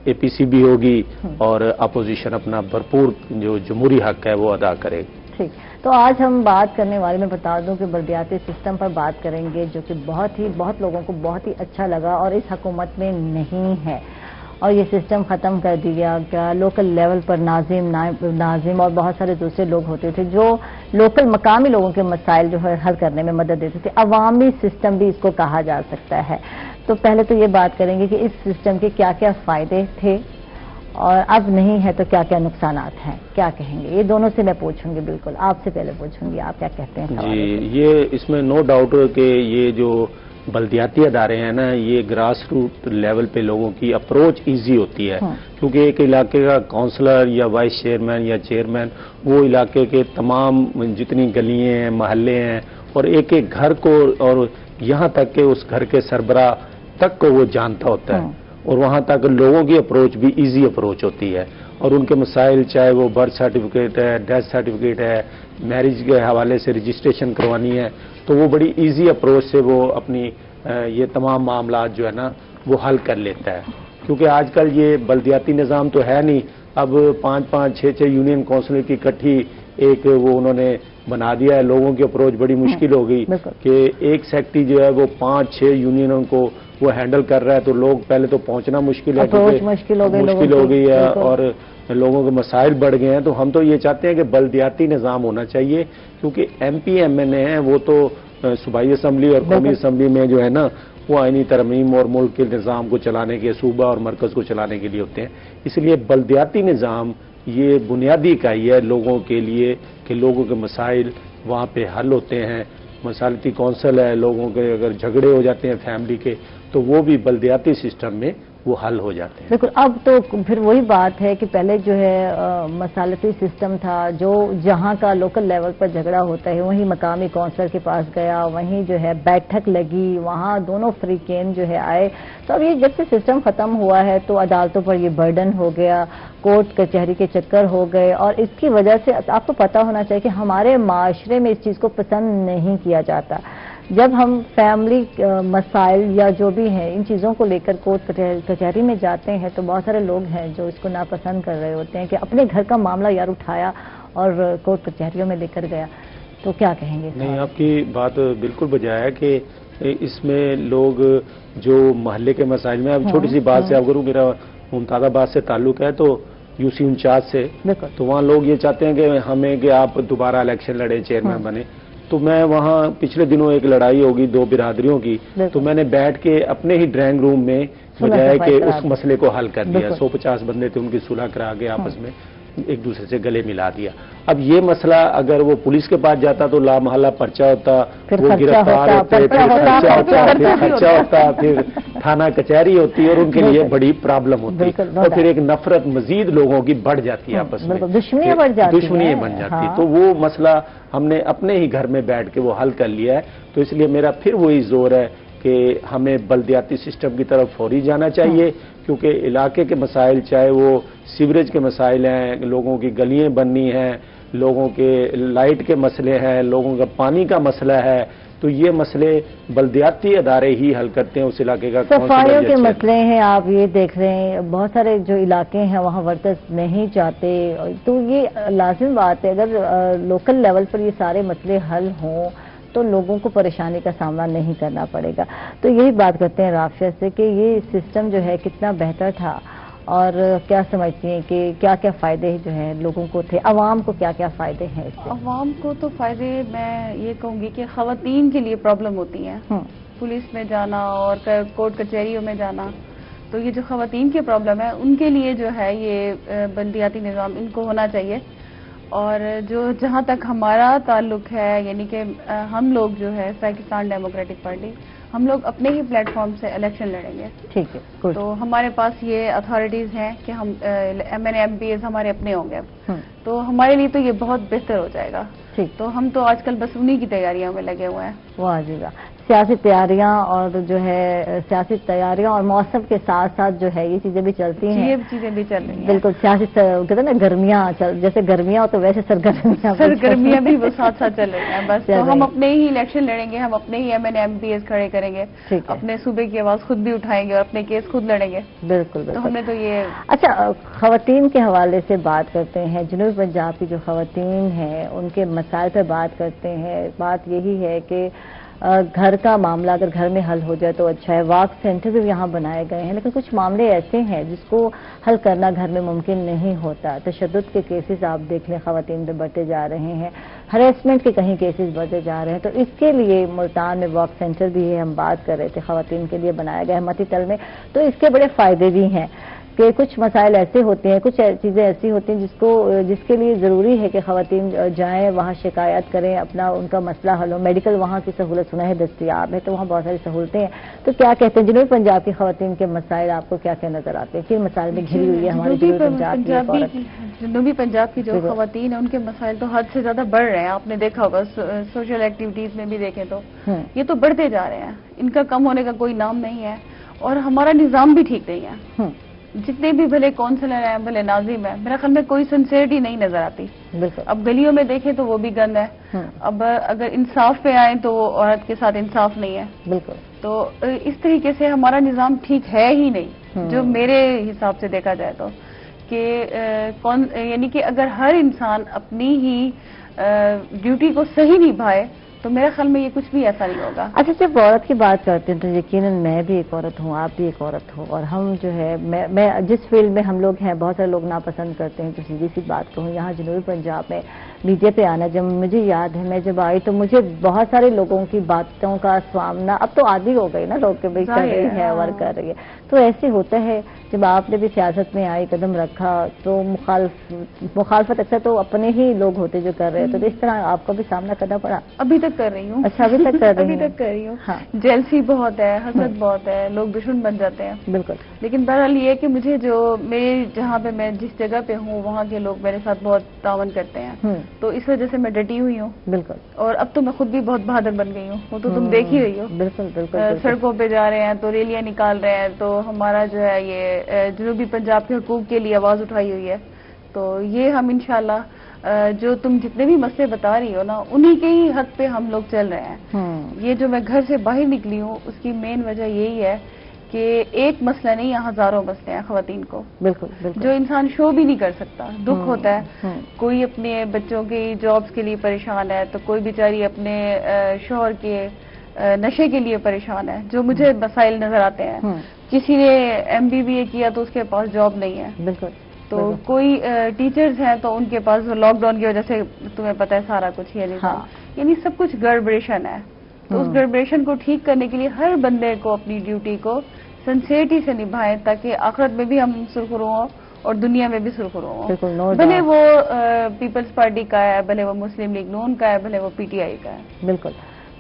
اے پی سی بھی ہوگی اور اپوزیشن اپنا بھرپور جو جمہوری حق ہے وہ ادا کرے گی. ٹھیک. تو آج ہم بات کرنے والے، میں بتا دوں کہ بلدیاتی سسٹم پر بات کریں گے، جو کہ بہت لوگوں کو بہت ہی اچھا لگا اور اس حکومت میں نہیں ہے، اور یہ سسٹم ختم کر دیا گیا. لوکل لیول پر ناظم اور بہت سارے دوسرے لوگ ہوتے تھے جو لوکل مقامی لوگوں کے مسائل جو ہے حل کرنے میں مدد دیتے تھے. عوامی سسٹم بھی اس کو کہا جا سکتا ہے. تو پہلے تو یہ بات کریں گے کہ اس سسٹم کے کیا کیا فائدے تھے اور اب نہیں ہے تو کیا کیا نقصانات ہیں، کیا کہیں گے. یہ دونوں سے میں پوچھوں گی، بالکل آپ سے پہلے پوچھوں گی، آپ کیا کہتے ہیں؟ جی، یہ اس میں نو ڈاؤٹ کہ یہ جو بلدیاتی ادارے ہیں نا، یہ گراس روٹ لیول پہ لوگوں کی اپروچ ایزی ہوتی ہے، کیونکہ ایک علاقے کا کونسلر یا وائس چیئرمین یا چیئرمین وہ علاقے کے تمام جتنی گلیاں ہیں، محلے ہیں، اور ایک ایک گھر کو، اور یہاں تک کہ اس گھر کے سربراہ تک کو وہ جانتا ہوتا ہے، اور وہاں تک لوگوں کی اپروچ بھی ایزی اپروچ ہوتی ہے. اور ان کے مسائل چاہے وہ برتھ سرٹیفکیٹ ہے، ڈیتھ سرٹیفکیٹ ہے، میرج کے حوالے سے رجسٹریشن کروانی ہے، تو وہ بڑی ایزی اپروچ سے وہ اپنی یہ تمام معاملات جو ہے نا وہ حل کر لیتا ہے. کیونکہ آج کل یہ بلدیاتی نظام تو ہے نہیں. اب 5-5, 6-6 یونین کونسلر کی اکٹھی ایک وہ انہوں نے بنا دیا ہے. لوگوں کی اپروچ بڑی مشکل ہو گئی کہ ایک سیکٹری جو ہے وہ 5-6 یونینوں کو وہ ہینڈل کر رہا ہے، تو لوگ پہلے تو پہنچنا مشکل ہو گئی ہے اور لوگوں کے مسائل بڑھ گئے ہیں. تو ہم تو یہ چاہتے ہیں کہ بلدیاتی نظام ہونا چاہیے، کیونکہ ایم پی ایم این اے ہیں وہ تو صوبائی اسمبلی اور قومی اسمبلی میں جو ہے نا وہ آئینی ترمیم اور ملک کے نظام کو چلانے کے، صوبہ اور مرکز کو چلانے کے لیے ہوتے ہیں. اس لیے بلدیاتی نظام یہ بنیادی اکائی ہے لوگوں کے لیے کہ لوگوں کے مسائل وہاں پہ حل ہوتے ہیں. مسالتی کونسل ہے، لوگوں کے اگر جھگڑے ہو جاتے ہیں فیملی کے تو وہ بھی بلدیاتی سسٹم میں وہ حل ہو جاتے ہیں. بالکل. اب تو پھر وہی بات ہے کہ پہلے جو ہے مسالتی سسٹم تھا، جو جہاں کا لوکل لیول پر جھگڑا ہوتا ہے وہیں مقامی کونسلر کے پاس گیا، وہیں جو ہے بیٹھک لگی، وہاں دونوں فریقین جو ہے آئے. تو اب یہ جب سے سسٹم ختم ہوا ہے تو عدالتوں پر یہ برڈن ہو گیا، کورٹ کچہری کے چکر ہو گئے، اور اس کی وجہ سے آپ کو پتہ ہونا چاہیے کہ ہمارے معاشرے میں اس چیز کو پسند نہیں کیا جاتا. جب ہم فیملی مسائل یا جو بھی ہیں ان چیزوں کو لے کر کورٹ کچہری میں جاتے ہیں تو بہت سارے لوگ ہیں جو اس کو ناپسند کر رہے ہوتے ہیں کہ اپنے گھر کا معاملہ یار اٹھایا اور کورٹ کچہریوں میں لے کر گیا، تو کیا کہیں گے؟ نہیں، آپ کی بات بالکل بجا ہے کہ اس میں لوگ جو محلے کے مسائل میں، اب چھوٹی سی بات سے آپ کروں، میرا ممتاز آباد سے تعلق ہے، تو یو سی انچارج سے، تو وہاں لوگ یہ چاہتے ہیں کہ آپ دوبارہ الیکشن لڑیں، چیئرمین بنے. تو میں وہاں پچھلے دنوں ایک لڑائی ہوگی دو برادریوں کی، تو میں نے بیٹھ کے اپنے ہی ڈرائنگ روم میں بجائے کہ اس مسئلے کو حل کر دیا. 150 بندے تھے، ان کی صلح کرا کے آپس میں ایک دوسرے سے گلے ملا دیا. اب یہ مسئلہ اگر وہ پولیس کے پاس جاتا تو لامحالہ پرچہ ہوتا، وہ گرفتار ہوتے، پھر خرچہ ہوتا، پھر تھانہ کچہری ہوتی اور ان کے لیے بڑی پرابلم ہوتی، اور پھر ایک نفرت مزید لوگوں کی بڑھ جاتی ہے آپس میں، دشمنیاں بن جاتی. تو وہ مسئلہ ہم نے اپنے ہی گھر میں بیٹھ کے وہ حل کر لیا ہے. تو اس لیے میرا پھر وہی زور ہے کہ ہمیں بلدیاتی سسٹم کی طرف فوری جانا چاہیے، کیونکہ علاقے کے مسائل، چاہے وہ سیوریج کے مسائل ہیں، لوگوں کی گلیاں بننی ہیں، لوگوں کے لائٹ کے مسئلے ہیں، لوگوں کا پانی کا مسئلہ ہے، تو یہ مسئلے بلدیاتی ادارے ہی حل کرتے ہیں. اس علاقے کا صفائیوں کے مسئلے ہیں، آپ یہ دیکھ رہے ہیں بہت سارے جو علاقے ہیں وہاں ورکرز نہیں چاہتے، تو یہ لازم بات ہے. اگر لوکل لیول پر یہ سارے مسئلے حل ہوں تو لوگوں کو پریشانی کا سامنا نہیں کرنا پڑے گا. تو یہی بات کرتے ہیں رافشہ سے کہ یہ سسٹم جو ہے کتنا بہتر تھا، اور کیا سمجھتی ہیں کہ کیا کیا فائدے جو ہیں لوگوں کو تھے، عوام کو کیا کیا فائدے ہیں اس سے؟ عوام کو تو فائدے میں یہ کہوں گی کہ خواتین کے لیے پرابلم ہوتی ہیں پولیس میں جانا اور کورٹ کچہریوں میں جانا. تو یہ جو خواتین کی پرابلم ہے ان کے لیے جو ہے یہ بلدیاتی نظام ان کو ہونا چاہیے. اور جہاں تک ہمارا تعلق ہے، یعنی کہ ہم لوگ جو ہے پاکستان ڈیموکریٹک پارٹی، ہم لوگ اپنے ہی پلیٹ فارم سے الیکشن لڑیں گے. ٹھیک ہے. تو ہمارے پاس یہ اتھارٹیز ہیں کہ ہم ایم پی ایز ہمارے اپنے ہوں گے، تو ہمارے لیے تو یہ بہت بہتر ہو جائے گا. تو ہم تو آج کل بس انہی کی تیاریوں میں لگے ہوئے ہیں. واہ جی واہ. سیاسی تیاریاں اور جو ہے سیاسی تیاریاں اور موسم کے ساتھ ساتھ جو ہے یہ چیزیں بھی چلتی ہیں. یہ چیزیں بھی چل رہی ہیں. بالکل. سیاسی کہتے ہیں نا گرمیاں، جیسے گرمیاں ہو تو ویسے سرگرمیاں بھی وہ ساتھ ساتھ چل رہی ہیں. بس تو ہم اپنے ہی الیکشن لڑیں گے، ہم اپنے ہی ایم پی ایز کھڑے کریں گے، اپنے صوبے کی آواز خود بھی اٹھائیں گے اور اپنے کیس خود لڑیں گے. بالکل. تو ہم نے تو یہ اچھا خواتین کے حوالے سے بات کرتے ہیں. جنوبی پنجاب کی جو خواتین ہیں ان کے مسائل پہ بات کرتے ہیں. بات یہی ہے کہ گھر کا معاملہ اگر گھر میں حل ہو جائے تو اچھا ہے. واک سینٹر بھی یہاں بنائے گئے ہیں، لیکن کچھ معاملے ایسے ہیں جس کو حل کرنا گھر میں ممکن نہیں ہوتا. تشدد کے کیسز آپ دیکھ لیں خواتین پہ بڑھتے جا رہے ہیں، ہریسمنٹ کے کہیں کیسز بڑھتے جا رہے ہیں. تو اس کے لیے ملتان میں واک سینٹر بھی ہے، ہم بات کر رہے تھے، خواتین کے لیے بنایا گیا ہے متی تل میں. تو اس کے بڑے فائدے بھی ہیں کہ کچھ مسائل ایسے ہوتے ہیں، کچھ چیزیں ایسی ہوتی ہیں جس کے لیے ضروری ہے کہ خواتین جائیں، وہاں شکایت کریں، اپنا ان کا مسئلہ حل ہو. میڈیکل وہاں کی سہولت سنا ہے دستیاب ہے، تو وہاں بہت ساری سہولتیں ہیں. تو کیا کہتے ہیں جنوبی پنجاب کی خواتین کے مسائل آپ کو کیا کیا نظر آتے ہیں؟ کن مسائل میں گھری ہوئی ہے ہماری جنوبی پنجاب کی جو خواتین ہیں ان کے مسائل تو حد سے زیادہ بڑھ رہے ہیں. آپ نے دیکھا ہوگا سوشل ایکٹیویٹیز میں بھی دیکھیں تو یہ تو بڑھتے جا رہے ہیں، ان کا کم ہونے کا کوئی نام نہیں ہے. اور ہمارا نظام بھی ٹھیک نہیں ہے. جتنے بھی بھلے کونسلر ہیں، بھلے ناظم ہیں، میرے خیال میں کوئی سنسیئرٹی نہیں نظر آتی. اب گلیوں میں دیکھیں تو وہ بھی گند ہے. اب اگر انصاف پہ آئیں تو وہ عورت کے ساتھ انصاف نہیں ہے. بالکل. تو اس طریقے سے ہمارا نظام ٹھیک ہے ہی نہیں جو میرے حساب سے دیکھا جائے تو، کہ یعنی کہ اگر ہر انسان اپنی ہی ڈیوٹی کو صحیح نبھائے تو میرے خیال میں یہ کچھ بھی ایسا نہیں ہوگا. اچھا جب عورت کی بات کرتے ہیں تو یقیناً میں بھی ایک عورت ہوں، آپ بھی ایک عورت ہو، اور ہم جو ہے میں جس فیلڈ میں ہم لوگ ہیں بہت سارے لوگ ناپسند کرتے ہیں. تو سیدھی سی بات کہوں، یہاں جنوبی پنجاب میں بی جے پی آنا، جب مجھے یاد ہے میں جب آئی تو مجھے بہت سارے لوگوں کی باتوں کا سامنا، اب تو عادی ہو گئی نا لوگ کہ بھائی کر رہی ہے ورک کر رہی ہے. تو ایسے ہوتا ہے جب آپ نے بھی سیاست میں آئی، قدم رکھا، تو مخالفت اکثر تو اپنے ہی لوگ ہوتے جو کر رہے تھے. تو اس طرح آپ کو بھی سامنا کرنا پڑا؟ ابھی تک کر رہی ہوں. اچھا ابھی تک کر رہی ہوں. جیلسی بہت ہے، حسد بہت ہے، لوگ دشمن بن جاتے ہیں. بالکل. لیکن بہرحال یہ کہ مجھے جو میری جہاں پہ میں جس جگہ پہ ہوں وہاں کے لوگ میرے ساتھ بہت تعاون کرتے ہیں، تو اس وجہ سے میں ڈٹی ہوئی ہوں. بالکل. اور اب تو میں خود بھی بہت بہادر بن گئی ہوں، وہ تو تم دیکھ ہی رہی ہو. بالکل بالکل. سڑکوں پہ جا رہے ہیں تو ریلیاں نکال رہے ہیں. تو ہمارا جو ہے یہ جنوبی پنجاب کے حقوق کے لیے آواز اٹھائی ہوئی ہے. تو یہ ہم انشاءاللہ جو تم جتنے بھی مسئلے بتا رہی ہو نا انہی کے ہی حق پہ ہم لوگ چل رہے ہیں. یہ جو میں گھر سے باہر نکلی ہوں اس کی مین وجہ یہی ہے کہ ایک مسئلہ نہیں، یہاں ہزاروں مسئلے ہیں خواتین کو. بالکل بالکل. جو انسان شو بھی نہیں کر سکتا. دکھ ہوتا ہے. کوئی اپنے بچوں کی جابس کے لیے پریشان ہے تو کوئی بیچاری اپنے شوہر کے نشے کے لیے پریشان ہے، جو مجھے مسائل نظر آتے ہیں. کسی نے MBA کیا تو اس کے پاس جاب نہیں ہے. بالکل. تو کوئی ٹیچرز ہیں تو ان کے پاس لاک ڈاؤن کی وجہ سے تمہیں پتہ ہے سارا کچھ یعنی سب کچھ گڑبڑیشن ہے. تو اس گڑبڑیشن کو ٹھیک کرنے کے لیے ہر بندے کو اپنی ڈیوٹی کو سنسیئرٹی سے نبھائیں تاکہ آخرت میں بھی ہم سرخرو ہوں اور دنیا میں بھی سرخرو ہوں. بھلے وہ پیپلز پارٹی کا ہے، بھلے وہ مسلم لیگ نون کا ہے، بھلے وہ PTI کا ہے. بالکل.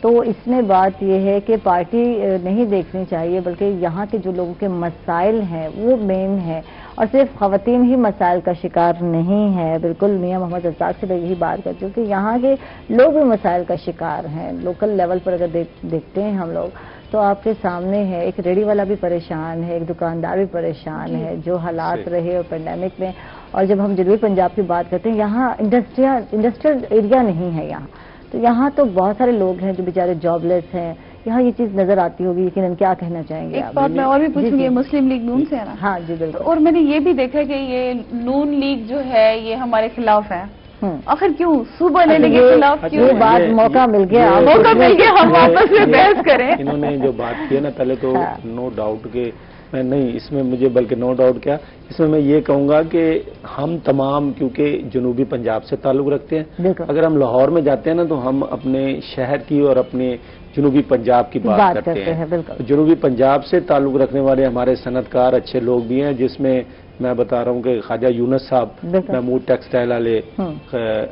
تو اس میں بات یہ ہے کہ پارٹی نہیں دیکھنی چاہیے بلکہ یہاں کے جو لوگوں کے مسائل ہیں وہ مین ہے، اور صرف خواتین ہی مسائل کا شکار نہیں ہے. بالکل میاں محمد رزاق سے میں یہی بات کرتی ہوں کہ یہاں کے لوگ بھی مسائل کا شکار ہیں. لوکل لیول پر اگر دیکھتے ہیں ہم لوگ تو آپ کے سامنے ہے ایک ریڑھی والا بھی پریشان ہے، ایک دکاندار بھی پریشان ہے، جو حالات رہے اور پینڈیمک میں. اور جب ہم جنوبی پنجاب کی بات کرتے ہیں یہاں انڈسٹریل ایریا نہیں ہے یہاں، تو یہاں تو بہت سارے لوگ ہیں جو بیچارے جاب لیس ہیں. یہاں یہ چیز نظر آتی ہوگی، لیکن کیا کہنا چاہیں گے؟ ایک بات میں اور بھی پوچھوں گی، مسلم لیگ نون سے ہے نا؟ ہاں جی بالکل. اور میں نے یہ بھی دیکھا کہ یہ نون لیگ جو ہے یہ ہمارے خلاف ہے. آخر کیوں صوبہ لینے کے خلاف کیوں؟ بات موقع مل گیا ہم آپس میں بحث کریں. انہوں نے جو بات کی ہے نا پہلے تو نو ڈاؤٹ کہ میں نہیں اس میں مجھے بلکہ نو ڈاؤٹ کیا اس میں یہ کہوں گا کہ ہم تمام کیونکہ جنوبی پنجاب سے تعلق رکھتے ہیں. اگر ہم لاہور میں جاتے ہیں نا تو ہم اپنے شہر کی اور اپنے جنوبی پنجاب کی بات کرتے ہیں. جنوبی پنجاب سے تعلق رکھنے والے ہمارے صنعت کار اچھے لوگ بھی ہیں، جس میں میں بتا رہا ہوں کہ خواجہ یونس صاحب، محمود ٹیکسٹائل والے،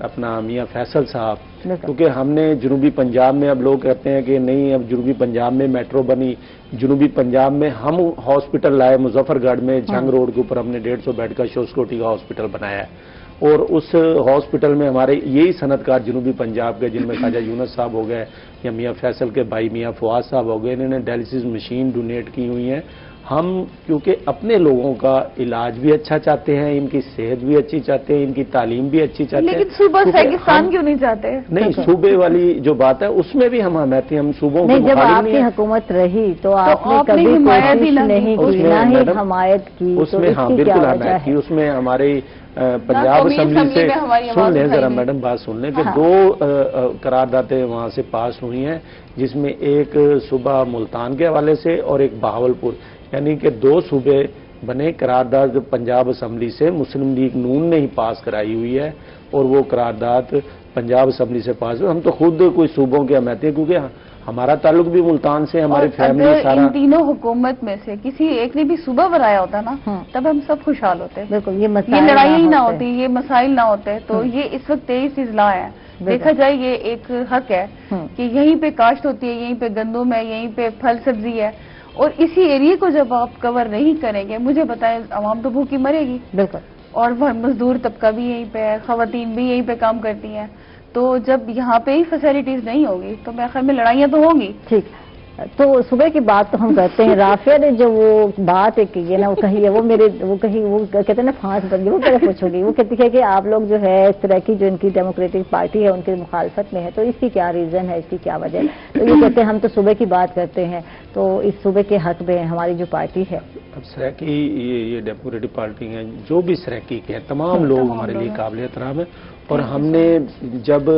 اپنا میاں فیصل صاحب. کیونکہ ہم نے جنوبی پنجاب میں اب لوگ کہتے ہیں کہ نہیں اب جنوبی پنجاب میں میٹرو بنی، جنوبی پنجاب میں ہم ہاسپٹل لائے. مظفر گڑھ میں جنگ روڈ کے اوپر ہم نے 150 بیڈ کا شوسکوٹی کا ہاسپٹل بنایا ہے، اور اس ہاسپٹل میں ہمارے یہی صنعت کار جنوبی پنجاب کے، جن میں خواجہ یونس صاحب ہو گئے یا میاں فیصل کے بھائی میاں فواز صاحب ہو گئے، انہوں نے ڈائلسس مشین ڈونیٹ کی ہوئی ہیں. ہم کیونکہ اپنے لوگوں کا علاج بھی اچھا چاہتے ہیں، ان کی صحت بھی اچھی چاہتے ہیں، ان کی تعلیم بھی اچھی چاہتے ہیں. لیکن صوبہ پاکستان کیوں نہیں چاہتے؟ نہیں، صوبے والی جو بات ہے اس میں بھی ہم حمایتی ہیں. ہم صوبوں کو جب آپ کی حکومت رہی تو آپ نے کبھی کوشش نہیں کی، نہ ہی حمایت کی. اس میں ہاں بالکل حمایت کی. اس میں ہماری پنجاب اسمبلی سے سن لیں ذرا میڈم بات سن لیں کہ 2 قراردادیں وہاں سے پاس ہوئی ہیں، جس میں ایک صوبہ ملتان کے حوالے سے اور ایک بہاولپور، یعنی کہ 2 صوبے بنے. قرارداد پنجاب اسمبلی سے مسلم لیگ نون نے ہی پاس کرائی ہوئی ہے، اور وہ قرارداد پنجاب اسمبلی سے پاس ہوئی. ہم تو خود کوئی صوبوں کے حمایتی ہیں کیونکہ ہمارا تعلق بھی ملتان سے، ہماری فیملی سارا. ان تینوں حکومت میں سے کسی ایک نے بھی صوبہ بنایا ہوتا نا تب ہم سب خوشحال ہوتے. بالکل. یہ لڑائی نہ ہوتی، یہ مسائل نہ ہوتے. تو یہ اس وقت 23 اضلاع ہے. دیکھا جائے یہ ایک حق ہے کہ یہیں پہ کاشت ہوتی ہے، یہیں پہ گندم ہے، یہیں پہ پھل سبزی ہے، اور اسی ایریے کو جب آپ کور نہیں کریں گے مجھے بتائیں عوام تو بھوکی مرے گی. بالکل. اور مزدور طبقہ بھی یہیں پہ ہے، خواتین بھی یہیں پہ کام کرتی ہیں. تو جب یہاں پہ ہی فیسلٹیز نہیں ہوگی تو میرے خیال میں لڑائیاں تو ہوں گی. ٹھیک. تو صبح کی بات تو ہم کرتے ہیں. رافیہ نے جو وہ بات کی ہے نا وہ کہی ہے، وہ کہتے ہیں نا پھانس بن گئی، وہ کیا پوچھو گی. وہ کہتی ہے کہ آپ لوگ جو ہے اس طرح کی جو ان کی ڈیموکریٹک پارٹی ہے ان کی مخالفت میں ہے، تو اس کی کیا ریزن ہے، اس کی کیا وجہ ہے؟ تو یہ کہتے ہیں ہم تو صبح کی بات کرتے ہیں، تو اس صبح کے حق میں ہماری جو پارٹی ہے. اب سریکی یہ ڈیموکریٹک پارٹی ہیں، جو بھی سریکی کے ہیں تمام لوگ ہمارے لیے قابل احترام ہیں. اور ہم نے جب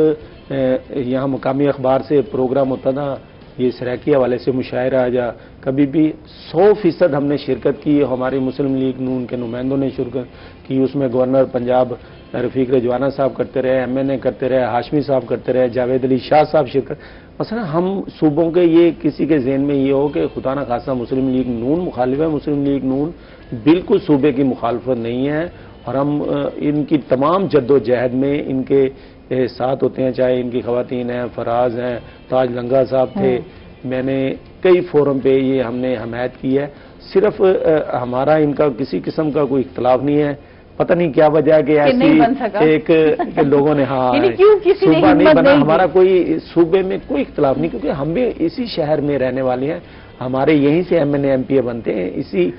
یہاں مقامی اخبار سے پروگرام ہوتا تھا یہ سریکی حوالے سے مشاعرہ یا کبھی بھی 100% ہم نے شرکت کی. ہماری مسلم لیگ نون کے نمائندوں نے شرکت کی. اس میں گورنر پنجاب رفیق رجوانہ صاحب کرتے رہے، MNA کرتے رہے، ہاشمی صاحب کرتے رہے، جاوید علی شاہ صاحب شرکت. مثلا ہم صوبوں کے یہ کسی کے ذہن میں یہ ہو کہ خدا نہ خاصا مسلم لیگ نون مخالف ہے، مسلم لیگ نون بالکل صوبے کی مخالفت نہیں ہے، اور ہم ان کی تمام جد و جہد میں ان کے ساتھ ہوتے ہیں. چاہے ان کی خواتین ہیں، فراز ہیں، تاج لنگا صاحب تھے. میں نے کئی فورم پہ یہ ہم نے حمایت کی ہے. صرف ہمارا ان کا کسی قسم کا کوئی اختلاف نہیں ہے. پتہ نہیں کیا وجہ ہے کہ ایسی ایک لوگوں نے صوبہ نہیں بنا. ہمارا کوئی صوبے میں کوئی اختلاف نہیں، کیونکہ ہم بھی اسی شہر میں رہنے والے ہیں. ہمارے یہیں سے MNA MPA بنتے ہیں. اسی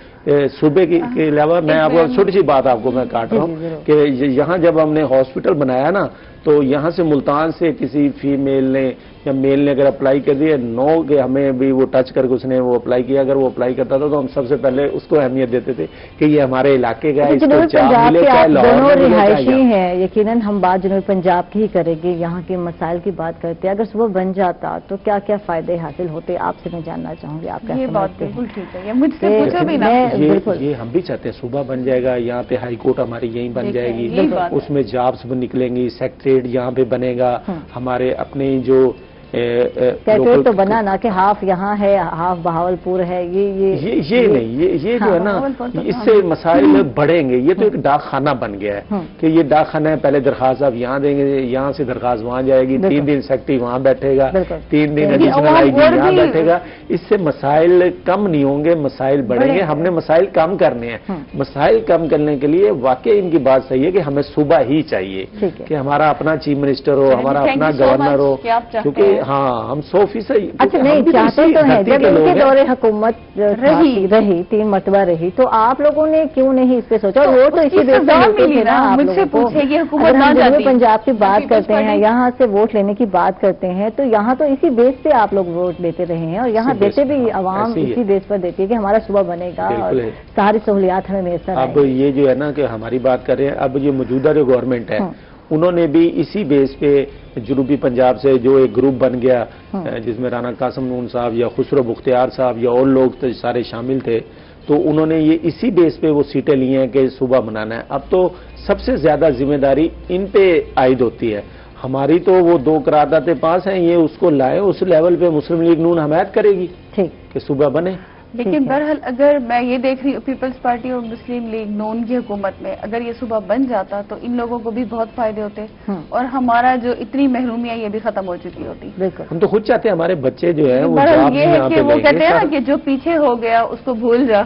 صوبے کے علاوہ میں آپ کو چھوٹی سی بات آپ کو میں کاٹ رہا ہوں کہ یہاں جب ہم نے ہاسپٹل بنایا نا تو یہاں سے ملتان سے کسی فیمیل نے یا میل نے اگر اپلائی کر دیا نو کہ ہمیں بھی وہ ٹچ کر کے اس نے وہ اپلائی کیا، اگر وہ اپلائی کرتا تھا تو ہم سب سے پہلے اس کو اہمیت دیتے تھے کہ یہ ہمارے علاقے کا ہے، اس کو جاب ملے گا، لاہور میں رہائشی ہیں، یقیناً ہم بات جنوبی پنجاب کی ہی کریں گے، یہاں کے مسائل کی بات کرتے ہیں، اگر صبح بن جاتا تو کیا کیا فائدے حاصل ہوتے، آپ سے میں جاننا چاہوں گی آپ کا. یہ بات بالکل ٹھیک ہے، مجھ سے پوچھا بھی نا، یہ ہم بھی چاہتے ہیں صوبہ بن جائے گا، یہاں پہ ہائی کورٹ ہماری یہیں بن جائے گی، اس میں جابس نکلیں گی، سیکٹریٹ یہاں پہ بنے گا، ہمارے اپنے جو سیکٹریٹ تو بنا نا کہ ہاف یہاں ہے ہاف بہاولپور ہے، یہ نہیں، یہ جو ہے نا اس سے مسائل بڑھیں گے. یہ تو ایک ڈاک خانہ بن گیا ہے کہ یہ ڈاک خانہ ہے، پہلے درخواست آپ یہاں دیں گے، یہاں سے درخواست وہاں جائے گی، 3 دن سیکٹری وہاں بیٹھے گا، 3 دن ایڈیشنل آئے گی یہاں بیٹھے گا. اس سے مسائل کم نہیں ہوں گے، مسائل بڑھیں گے. ہم نے مسائل کم کرنے ہیں، مسائل کم کرنے کے لیے واقعی ان کی بات صحیح ہے کہ ہمیں صوبہ ہی چاہیے کہ ہمارا اپنا چیف منسٹر ہو، ہمارا اپنا گورنر ہو، کیونکہ ہاں ہم 100%. اچھا نہیں چاہتے تو ہیں، جب ان کے دور حکومت رہی 3 مرتبہ رہی تو آپ لوگوں نے کیوں نہیں اس پہ سوچا؟ وہ تو اسی بیس پہ ملتے تھے نا آپ لوگوں کو. اگر ہم جنوبی پنجاب کی بات کرتے ہیں، یہاں سے ووٹ لینے کی بات کرتے ہیں تو یہاں تو اسی بیس پہ آپ لوگ ووٹ دیتے رہے ہیں، اور یہاں دیتے بھی عوام اسی بیس پر دیتی ہے کہ ہمارا صوبہ بنے گا اور ساری سہولیات ہمیں میسر آئیں. اب یہ جو ہے نا کہ ہماری بات کر رہے ہیں، اب یہ موجودہ جو گورنمنٹ ہے انہوں نے بھی اسی بیس پہ جنوبی پنجاب سے جو ایک گروپ بن گیا جس میں رانا قاسم نون صاحب یا خسرو بختیار صاحب یا اور لوگ سارے شامل تھے، تو انہوں نے یہ اسی بیس پہ وہ سیٹیں لی ہیں کہ صوبہ بنانا ہے. اب تو سب سے زیادہ ذمہ داری ان پہ عائد ہوتی ہے. ہماری تو وہ 2 قراردادیں پاس ہیں، یہ اس کو لائے، اس لیول پہ مسلم لیگ نون حمایت کرے گی کہ صوبہ بنے. لیکن بہرحال اگر میں یہ دیکھ رہی ہوں پیپلز پارٹی اور مسلم لیگ نون کی حکومت میں اگر یہ صوبہ بن جاتا تو ان لوگوں کو بھی بہت فائدے ہوتے اور ہمارا جو اتنی محرومی ہے یہ بھی ختم ہو چکی ہوتی. ہم تو خود چاہتے ہیں ہمارے بچے جو ہیں یہ ہے کہ وہ کہتے ہیں نا کہ جو پیچھے ہو گیا اس کو بھول جا،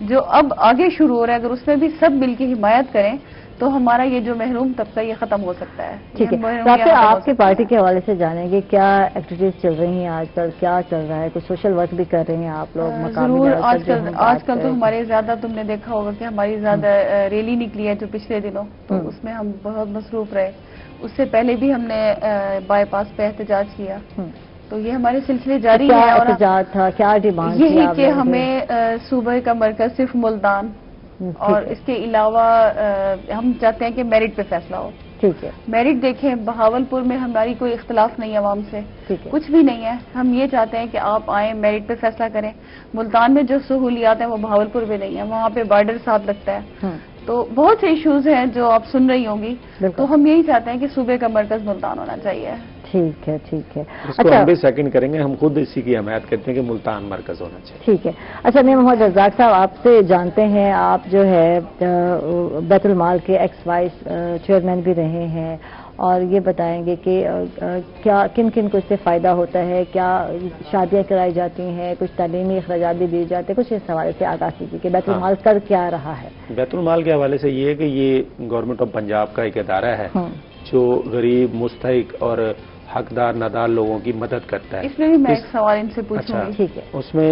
جو اب آگے شروع ہو رہا ہے اگر اس میں بھی سب مل کے حمایت کریں تو ہمارا یہ جو محروم طبقہ یہ ختم ہو سکتا ہے. ٹھیک ہے، آپ کی پارٹی کے حوالے سے جانیں گے کیا ایکٹیویٹیز چل رہی ہیں آج کل، کیا چل رہا ہے، کچھ سوشل ورک بھی کر رہے ہیں آپ لوگ؟ ضرور، آج کل تو ہمارے زیادہ تم نے دیکھا ہوگا کہ ہماری زیادہ ریلی نکلی ہے جو پچھلے دنوں، تو اس میں ہم بہت مصروف رہے. اس سے پہلے بھی ہم نے بائی پاس پہ احتجاج کیا، تو یہ ہمارے سلسلے جاری ہے. اور احتجاج تھا، کیا ڈیمانڈ یہی کہ ہمیں صوبے کا مرکز صرف ملتان اور اس کے علاوہ ہم چاہتے ہیں کہ میرٹ پہ فیصلہ ہو. ٹھیک ہے، میرٹ دیکھیں بہاولپور میں ہماری کوئی اختلاف نہیں عوام سے، کچھ بھی نہیں ہے. ہم یہ چاہتے ہیں کہ آپ آئیں میرٹ پہ فیصلہ کریں. ملتان میں جو سہولیات ہیں وہ بہاولپور میں نہیں ہیں، وہاں پہ بارڈر ساتھ لگتا ہے، تو بہت سے ایشوز ہیں جو آپ سن رہی ہوں گی. تو ہم یہی چاہتے ہیں کہ صوبے کا مرکز ملتان ہونا چاہیے. ٹھیک ہے، ٹھیک ہے. اچھا ہم بھی سیکنڈ کریں گے، ہم خود اسی کی حمایت کرتے ہیں کہ ملتان مرکز ہونا چاہیے. ٹھیک ہے. اچھا میر محمد رزاق صاحب آپ سے جانتے ہیں، آپ جو ہے بیت المال کے ایکس وائس چیئرمین بھی رہے ہیں، اور یہ بتائیں گے کہ کیا کن کن کو اس سے فائدہ ہوتا ہے، کیا شادیاں کرائی جاتی ہیں، کچھ تعلیمی اخراجات بھی دیے جاتے ہیں، کچھ اس حوالے سے آگاہ کیجیے کہ بیت المال کر کیا رہا ہے. بیت المال کے حوالے سے یہ ہے کہ یہ گورنمنٹ آف پنجاب کا ایک ادارہ ہے جو غریب، مستحق اور حقدار نادار لوگوں کی مدد کرتا ہے. اس میں بھی میں ایک سوال ان سے پوچھوں گی. ٹھیک ہے. اس میں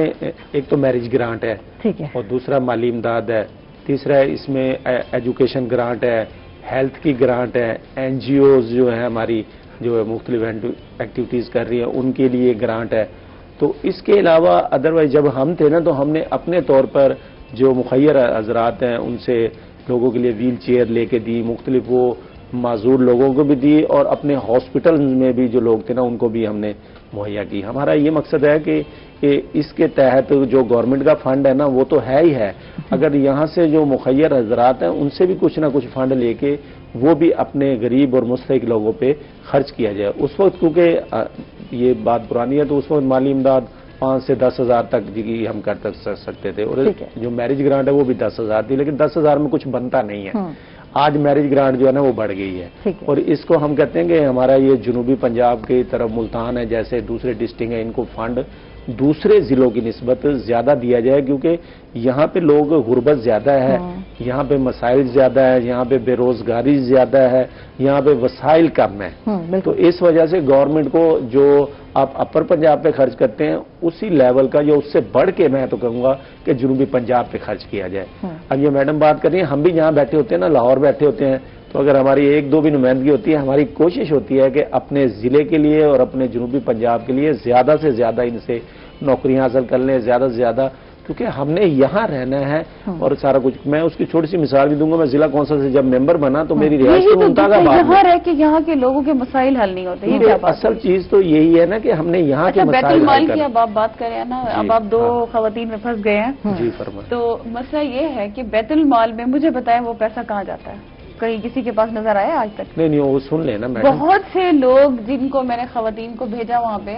ایک تو میرج گرانٹ ہے، ٹھیک ہے، اور دوسرا مالی امداد ہے، تیسرا اس میں ایجوکیشن گرانٹ ہے، ہیلتھ کی گرانٹ ہے، این جی اوز جو ہیں ہماری جو مختلف ایکٹیویٹیز کر رہی ہیں ان کے لیے گرانٹ ہے. تو اس کے علاوہ ادروائز جب ہم تھے نا تو ہم نے اپنے طور پر جو مخیر حضرات ہیں ان سے لوگوں کے لیے ویل چیئر لے کے دی، مختلف وہ معذور لوگوں کو بھی دی، اور اپنے ہاسپٹل میں بھی جو لوگ تھے نا ان کو بھی ہم نے مہیا کی. ہمارا یہ مقصد ہے کہ اس کے تحت جو گورنمنٹ کا فنڈ ہے نا وہ تو ہے ہی ہے، اگر یہاں سے جو مخیر حضرات ہیں ان سے بھی کچھ نہ کچھ فنڈ لے کے وہ بھی اپنے غریب اور مستحق لوگوں پہ خرچ کیا جائے. اس وقت کیونکہ یہ بات پرانی ہے تو اس وقت مالی امداد 5 سے 10 ہزار تک کی ہم کر سکتے تھے، اور جو میرج گرانٹ ہے وہ بھی 10 ہزار تھی، لیکن 10 ہزار میں کچھ بنتا نہیں ہے. آج میرج گرانٹ جو ہے نا وہ بڑھ گئی ہے، اور اس کو ہم کہتے ہیں کہ ہمارا یہ جنوبی پنجاب کی طرف ملتان ہے جیسے دوسرے ڈسٹرکٹ ہیں ان کو فنڈ دوسرے ضلعوں کی نسبت زیادہ دیا جائے، کیونکہ یہاں پہ لوگ غربت زیادہ ہے، یہاں پہ مسائل زیادہ ہے، یہاں پہ بے روزگاری زیادہ ہے، یہاں پہ وسائل کم ہے، تو اس وجہ سے گورنمنٹ کو جو آپ اپر پنجاب پہ خرچ کرتے ہیں اسی لیول کا یا اس سے بڑھ کے میں تو کہوں گا کہ جنوبی پنجاب پہ خرچ کیا جائے۔ اب یہ میڈم بات کر رہی ہیں، ہم بھی یہاں بیٹھے ہوتے ہیں نا، لاہور بیٹھے ہوتے ہیں، تو اگر ہماری ایک دو بھی نمائندگی ہوتی ہے، ہماری کوشش ہوتی ہے کہ اپنے ضلع کے لیے اور اپنے جنوبی پنجاب کے لیے زیادہ سے زیادہ ان سے نوکریاں حاصل کر لیں، زیادہ سے زیادہ، کیونکہ ہم نے یہاں رہنا ہے اور سارا کچھ۔ میں اس کی چھوٹی سی مثال بھی دوں گا، میں ضلع کونسل سے جب ممبر بنا تو میری رہائش یہاں رہ کے یہاں کے لوگوں کے مسائل حل نہیں ہوتے۔ اصل چیز تو یہی ہے نا کہ ہم نے یہاں کے بیت المال کی اب آپ بات کریں نا، اب آپ دو خواتین میں پھنس گئے ہیں، جی فرمائیں۔ تو مسئلہ یہ ہے کہ بیت المال میں مجھے بتائیں وہ پیسہ کہاں جاتا ہے؟ کہیں کسی کے پاس نظر آیا آج تک؟ نہیں وہ سن لینا میڈم، بہت سے لوگ جن کو میں نے خواتین کو بھیجا وہاں پہ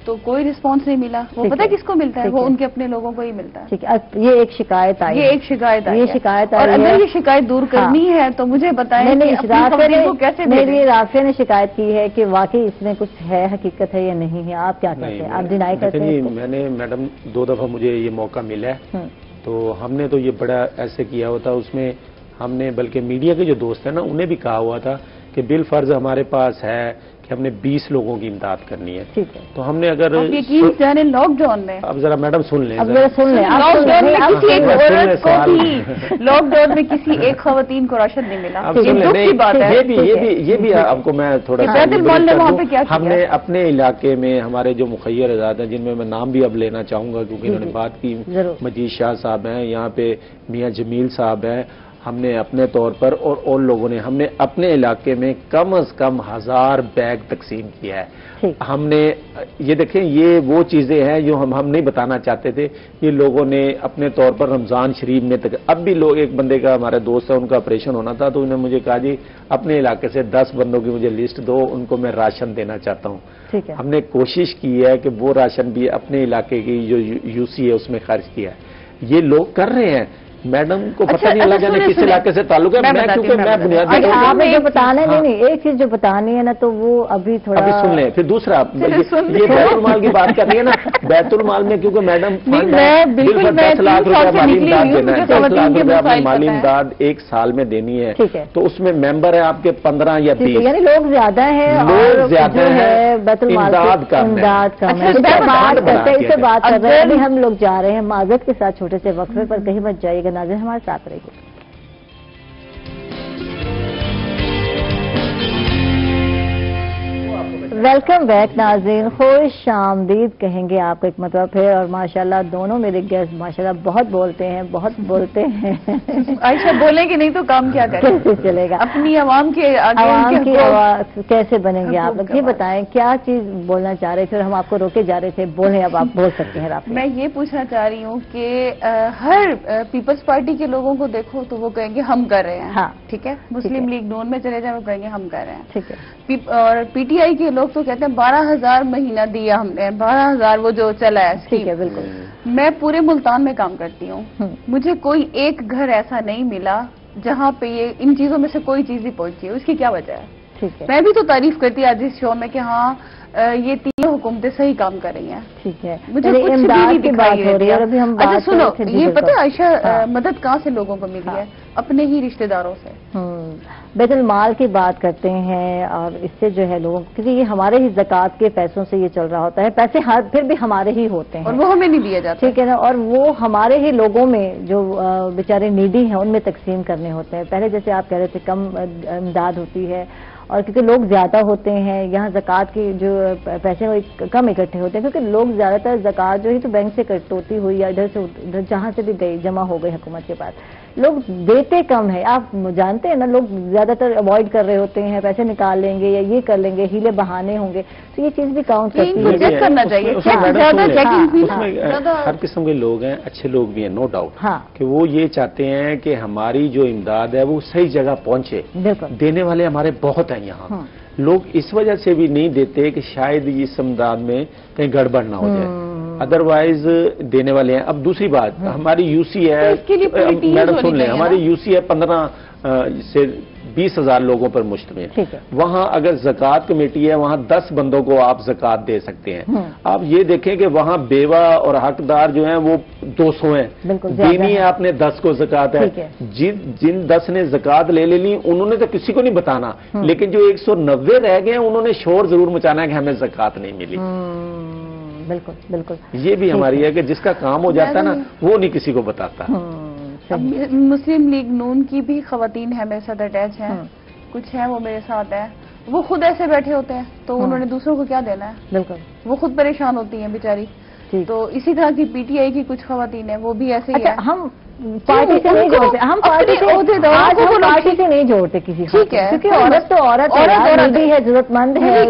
تو کوئی رسپانس نہیں ملا، وہ پتہ کس کو ملتا ہے؟ وہ ان کے اپنے لوگوں کو ہی ملتا ہے۔ ٹھیک ہے، یہ ایک شکایت آئی، یہ ایک شکایت آئی، یہ شکایت آئی اور اگر یہ شکایت دور کرنی ہے تو مجھے بتائیں کہ اپنی خواتین کو کیسے بھیجیں؟ میری رافیہ نے شکایت کی ہے کہ واقعی اس میں کچھ ہے، حقیقت ہے یا نہیں ہے، آپ کیا کہتے ہیں؟ آپ ڈینائی کرتے ہیں؟ میں نے میڈم 2 دفعہ مجھے یہ موقع ملا ہے، تو ہم نے تو یہ بڑا ایسے کیا ہوا تھا، اس میں ہم نے بلکہ میڈیا کے جو دوست ہیں نا انہیں بھی کہا ہوا تھا کہ بالفرض ہمارے پاس ہے کہ ہم نے 20 لوگوں کی امداد کرنی ہے، تو ہم نے اگر یقین جانے لاک ڈاؤن میں، اب ذرا میڈم سن لیں، لاک ڈاؤن میں کسی ایک عورت کو بھی لاک ڈاؤن میں کسی ایک خواتین کو راشن نہیں ملا، یہ بھی آپ کو میں تھوڑا سا، ہم نے اپنے علاقے میں ہمارے جو مخیر ازاد ہیں جن میں میں نام بھی اب لینا چاہوں گا کیونکہ انہوں نے بات کی، مجید شاہ صاحب ہیں، یہاں پہ میاں جمیل صاحب ہیں، ہم نے اپنے طور پر اور لوگوں نے، ہم نے اپنے علاقے میں کم از کم 1000 بیگ تقسیم کیا ہے۔ ہم نے یہ دیکھیں، یہ وہ چیزیں ہیں جو ہم نہیں بتانا چاہتے تھے، یہ لوگوں نے اپنے طور پر رمضان شریف میں اب بھی لوگ، ایک بندے کا ہمارے دوست ہے ان کا آپریشن ہونا تھا تو انہوں نے مجھے کہا جی اپنے علاقے سے 10 بندوں کی مجھے لسٹ دو، ان کو میں راشن دینا چاہتا ہوں۔ ہم نے کوشش کی ہے کہ وہ راشن بھی اپنے علاقے کی جو یو سی ہے اس میں خرچ کیا ہے، یہ لوگ کر رہے ہیں۔ میڈم کو پتہ نہیں اللہ جانے کس علاقے سے تعلق ہے، میں کیونکہ میں بنیادی آپ نے جو بتانا ہے، نہیں ایک چیز جو بتانی ہے نا تو وہ ابھی تھوڑا سن لیں، پھر دوسرا یہ بیت المال کی بات کر رہی ہے نا، بیت المال میں کیونکہ میڈم 10 لاکھ روپیہ مالی امداد دینا ہے، 10 لاکھ روپیہ مالی امداد ایک سال میں دینی ہے، تو اس میں ممبر ہیں آپ کے 15 یا 20، یعنی لوگ زیادہ ہیں، لوگ زیادہ ہیں، بیت المال امداد کم ہے، اس سے بات کر رہے ہیں۔ ابھی ہم لوگ جا رہے ہیں معذرت کے ساتھ چھوٹے سے وقفے پر، کہیں مت جائیے گا، ناظرین ہمارے ساتھ رہیے۔ ویلکم بیک ناظرین، خوش آمدید کہیں گے آپ کو ایک مرتبہ پھر، اور ماشاءاللہ دونوں میرے گیسٹ ماشاءاللہ بہت بولتے ہیں، بہت بولتے ہیں۔ عائشہ بولیں گے نہیں تو کام کیا کریں؟ کیسے چلے گا؟ اپنی عوام کی آواز کیسے بنیں گے آپ لوگ؟ یہ بتائیں کیا چیز بولنا چاہ رہے تھے اور ہم آپ کو روکے جا رہے تھے، بولیں اب آپ بول سکتے ہیں۔ میں یہ پوچھنا چاہ رہی ہوں کہ ہر پیپلز پارٹی کے لوگوں کو دیکھو تو وہ کہیں گے ہم کر رہے ہیں، ٹھیک ہے، مسلم لیگ نون میں چلے جائیں وہ کہیں گے ہم کر رہے ہیں، ٹھیک ہے، اور پی ٹی آئی کے لوگ تو کہتے ہیں 12,000 مہینہ دیا ہم نے، 12,000 وہ جو چلا ہے، ٹھیک ہے، بالکل۔ میں پورے ملتان میں کام کرتی ہوں، مجھے کوئی ایک گھر ایسا نہیں ملا جہاں پہ یہ ان چیزوں میں سے کوئی چیز نہیں پہنچی، اس کی کیا وجہ ہے؟ ٹھیک ہے، میں بھی تو تعریف کرتی آج اس شو میں کہ ہاں یہ تینوں حکومتیں صحیح کام کر رہی ہیں، ٹھیک ہے، مجھے کچھ بھی نہیں دکھائی ہے۔ اچھا سنو، یہ پتہ ہے عائشہ مدد کہاں سے لوگوں کو ملی ہے؟ اپنے ہی رشتہ داروں سے۔ بیت المال کی بات کرتے ہیں اور اس سے جو ہے لوگوں، کیونکہ یہ ہمارے ہی زکوٰۃ کے پیسوں سے یہ چل رہا ہوتا ہے، پیسے پھر بھی ہمارے ہی ہوتے ہیں اور وہ ہمیں نہیں دیے جاتے، ٹھیک ہے نا، اور وہ ہمارے ہی لوگوں میں جو بیچارے نیڈی ہیں ان میں تقسیم کرنے ہوتے ہیں۔ پہلے جیسے آپ کہہ رہے تھے کم امداد ہوتی ہے، اور کیونکہ لوگ زیادہ ہوتے ہیں یہاں زکوٰۃ کی جو پیسے وہ کم اکٹھے ہوتے ہیں، کیونکہ لوگ زیادہ تر زکوٰۃ جو ہی تو بینک سے کٹ ہوتی ہوئی یا ادھر سے ادھر جہاں سے بھی گئی جمع ہو گئی حکومت کے پاس، لوگ دیتے کم ہیں۔ آپ جانتے ہیں نا، لوگ زیادہ تر اوائڈ کر رہے ہوتے ہیں، پیسے نکال لیں گے یا یہ کر لیں گے، ہیلے بہانے ہوں گے، تو یہ چیز بھی کاؤنٹ کرتی ہے، چیک کرنا چاہیے۔ ہر قسم کے لوگ ہیں، اچھے لوگ بھی ہیں، نو ڈاؤٹ، کہ وہ یہ چاہتے ہیں کہ ہماری جو امداد ہے وہ صحیح جگہ پہنچے، دینے والے ہمارے بہت ہیں یہاں، لوگ اس وجہ سے بھی نہیں دیتے کہ شاید اس امداد میں کہیں گڑبڑ نہ ہو جائے، ادروائز دینے والے ہیں۔ اب دوسری بات، ہماری یو سی ہے، میڈم سن لیں، ہماری یو سی ہے سے 20,000 لوگوں پر مشتمل ہے. وہاں اگر زکوٰۃ کمیٹی ہے وہاں 10 بندوں کو آپ زکوٰۃ دے سکتے ہیں. آپ یہ دیکھیں کہ وہاں بیوہ اور حقدار جو ہیں وہ 200 ہیں. دینی ہے آپ نے 10 کو زکوٰۃ ہے. جن 10 نے زکوٰۃ لے لی انہوں نے تو کسی کو نہیں بتانا, لیکن جو 190 رہ گئے ہیں انہوں نے شور ضرور مچانا ہے کہ ہمیں زکوٰۃ نہیں ملی. بالکل بالکل یہ بھی ہماری ہے کہ جس کا کام ہو جاتا ہے نا وہ نہیں کسی کو بتاتا. مسلم لیگ نون کی بھی خواتین ہیں میرے ساتھ اٹیچ ہیں, کچھ ہیں وہ میرے ساتھ ہیں, وہ خود ایسے بیٹھے ہوتے ہیں تو انہوں نے دوسروں کو کیا دینا ہے. بالکل وہ خود پریشان ہوتی ہیں بیچاری. تو اسی طرح کی پی ٹی آئی کی کچھ خواتین ہیں وہ بھی ایسے ہی ہیں. ہم پارٹی سے نہیں جوڑتے, ہم پارٹی سے نہیں جوڑتے کسی کو, کیونکہ عورت تو عورت ہے, ضرورت مند ہے,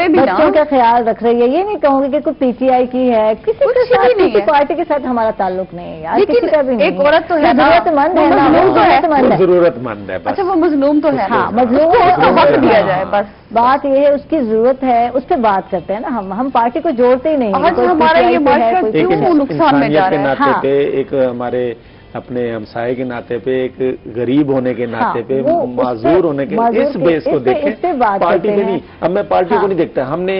بچوں کا خیال رکھ رہی ہے. یہ نہیں کہوں گی کہ کوئی پی ٹی آئی کی ہے, کسی پارٹی کے ساتھ ہمارا تعلق نہیں ہے یار, کسی کا بھی نہیں. ایک عورت تو ہے, ضرورت مند ہے, ضرورت مند ہے. اچھا وہ مظلوم تو ہے, ہاں مظلوم ہے, دیا جائے بس. بات یہ ہے اس کی ضرورت ہے, اس پہ بات کرتے ہیں نا ہم پارٹی کو جوڑتے ہی نہیں. ہمارا یہ معاشرہ کیوں نقصان میں جا رہا ہے. ناطے پہ ایک ہمارے اپنے ہمسائے کے ناطے پہ, ایک غریب ہونے کے ناطے پہ, معذور ہونے کے, اس بیس کو دیکھیں. پارٹی پہ نہیں, اب میں پارٹی کو نہیں دیکھتا. ہم نے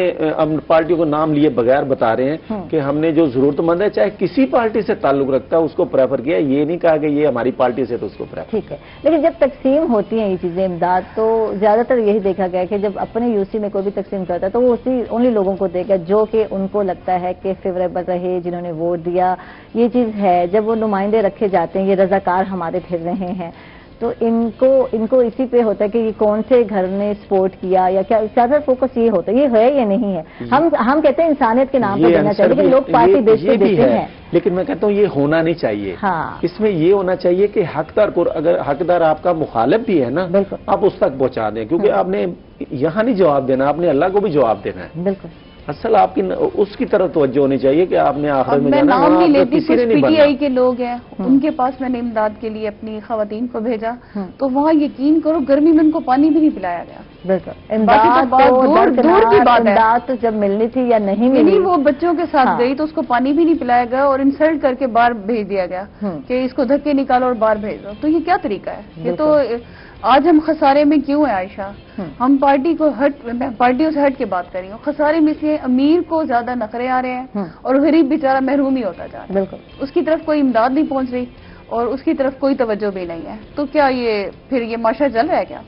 پارٹی کو نام لیے بغیر بتا رہے ہیں کہ ہم نے جو ضرورت مند ہے چاہے کسی پارٹی سے تعلق رکھتا ہے اس کو پریفر کیا. یہ نہیں کہا کہ یہ ہماری پارٹی سے تو اس کو پریفر. ٹھیک ہے, لیکن جب تقسیم ہوتی ہیں یہ چیزیں امداد, تو زیادہ تر یہی دیکھا گیا کہ جب اپنے یو سی میں کوئی بھی تقسیم کرتا ہے تو وہ انہی لوگوں کو دے گا جو کہ ان کو لگتا ہے کہ فیوریبل رہے, جنہوں نے ووٹ دیا. یہ چیز ہے جب وہ نمائندے رکھے جاتے ہیں, یہ رضاکار ہمارے پھر رہے ہیں, تو ان کو اسی پہ ہوتا ہے کہ یہ کون سے گھر نے سپورٹ کیا یا کیا. زیادہ فوکس یہ ہوتا ہے, یہ ہے یا نہیں ہے. ہم کہتے ہیں انسانیت کے نام پہ دینا چاہیے, لیکن لوگ پارٹی بیچ پہ دیتے ہیں. لیکن میں کہتا ہوں یہ ہونا نہیں چاہیے. اس میں یہ ہونا چاہیے کہ حقدار کو, اگر حقدار آپ کا مخالف بھی ہے نا, آپ اس تک پہنچا دیں, کیونکہ آپ نے یہاں نہیں جواب دینا, آپ نے اللہ کو بھی جواب دینا ہے. بالکل اصل آپ کی اس کی طرف توجہ ہونی چاہیے کہ آپ نے آخر میں جانا. نام نہیں لیتی, کچھ پی ٹی آئی کے لوگ ہیں, ان کے پاس میں نے امداد کے لیے اپنی خواتین کو بھیجا, تو وہاں یقین کرو گرمی میں ان کو پانی بھی نہیں پلایا گیا. بالکل دور کی بات ہے. امداد جب ملنی تھی یا نہیں ملی, وہ بچوں کے ساتھ گئی تو اس کو پانی بھی نہیں پلایا گیا اور انسلٹ کر کے باہر بھیج دیا گیا کہ اس کو دھکے نکالو اور باہر بھیج دو. تو یہ کیا طریقہ ہے؟ یہ تو آج ہم خسارے میں کیوں ہیں عائشہ؟ ہم پارٹیوں سے ہٹ کے بات کر رہی ہوں. خسارے میں سے امیر کو زیادہ نخرے آ رہے ہیں اور غریب بیچارہ محروم ہی ہوتا جا رہا ہے. اس کی طرف کوئی امداد نہیں پہنچ رہی اور اس کی طرف کوئی توجہ بھی نہیں ہے. تو کیا یہ پھر یہ معاشرہ چل رہا ہے کیا؟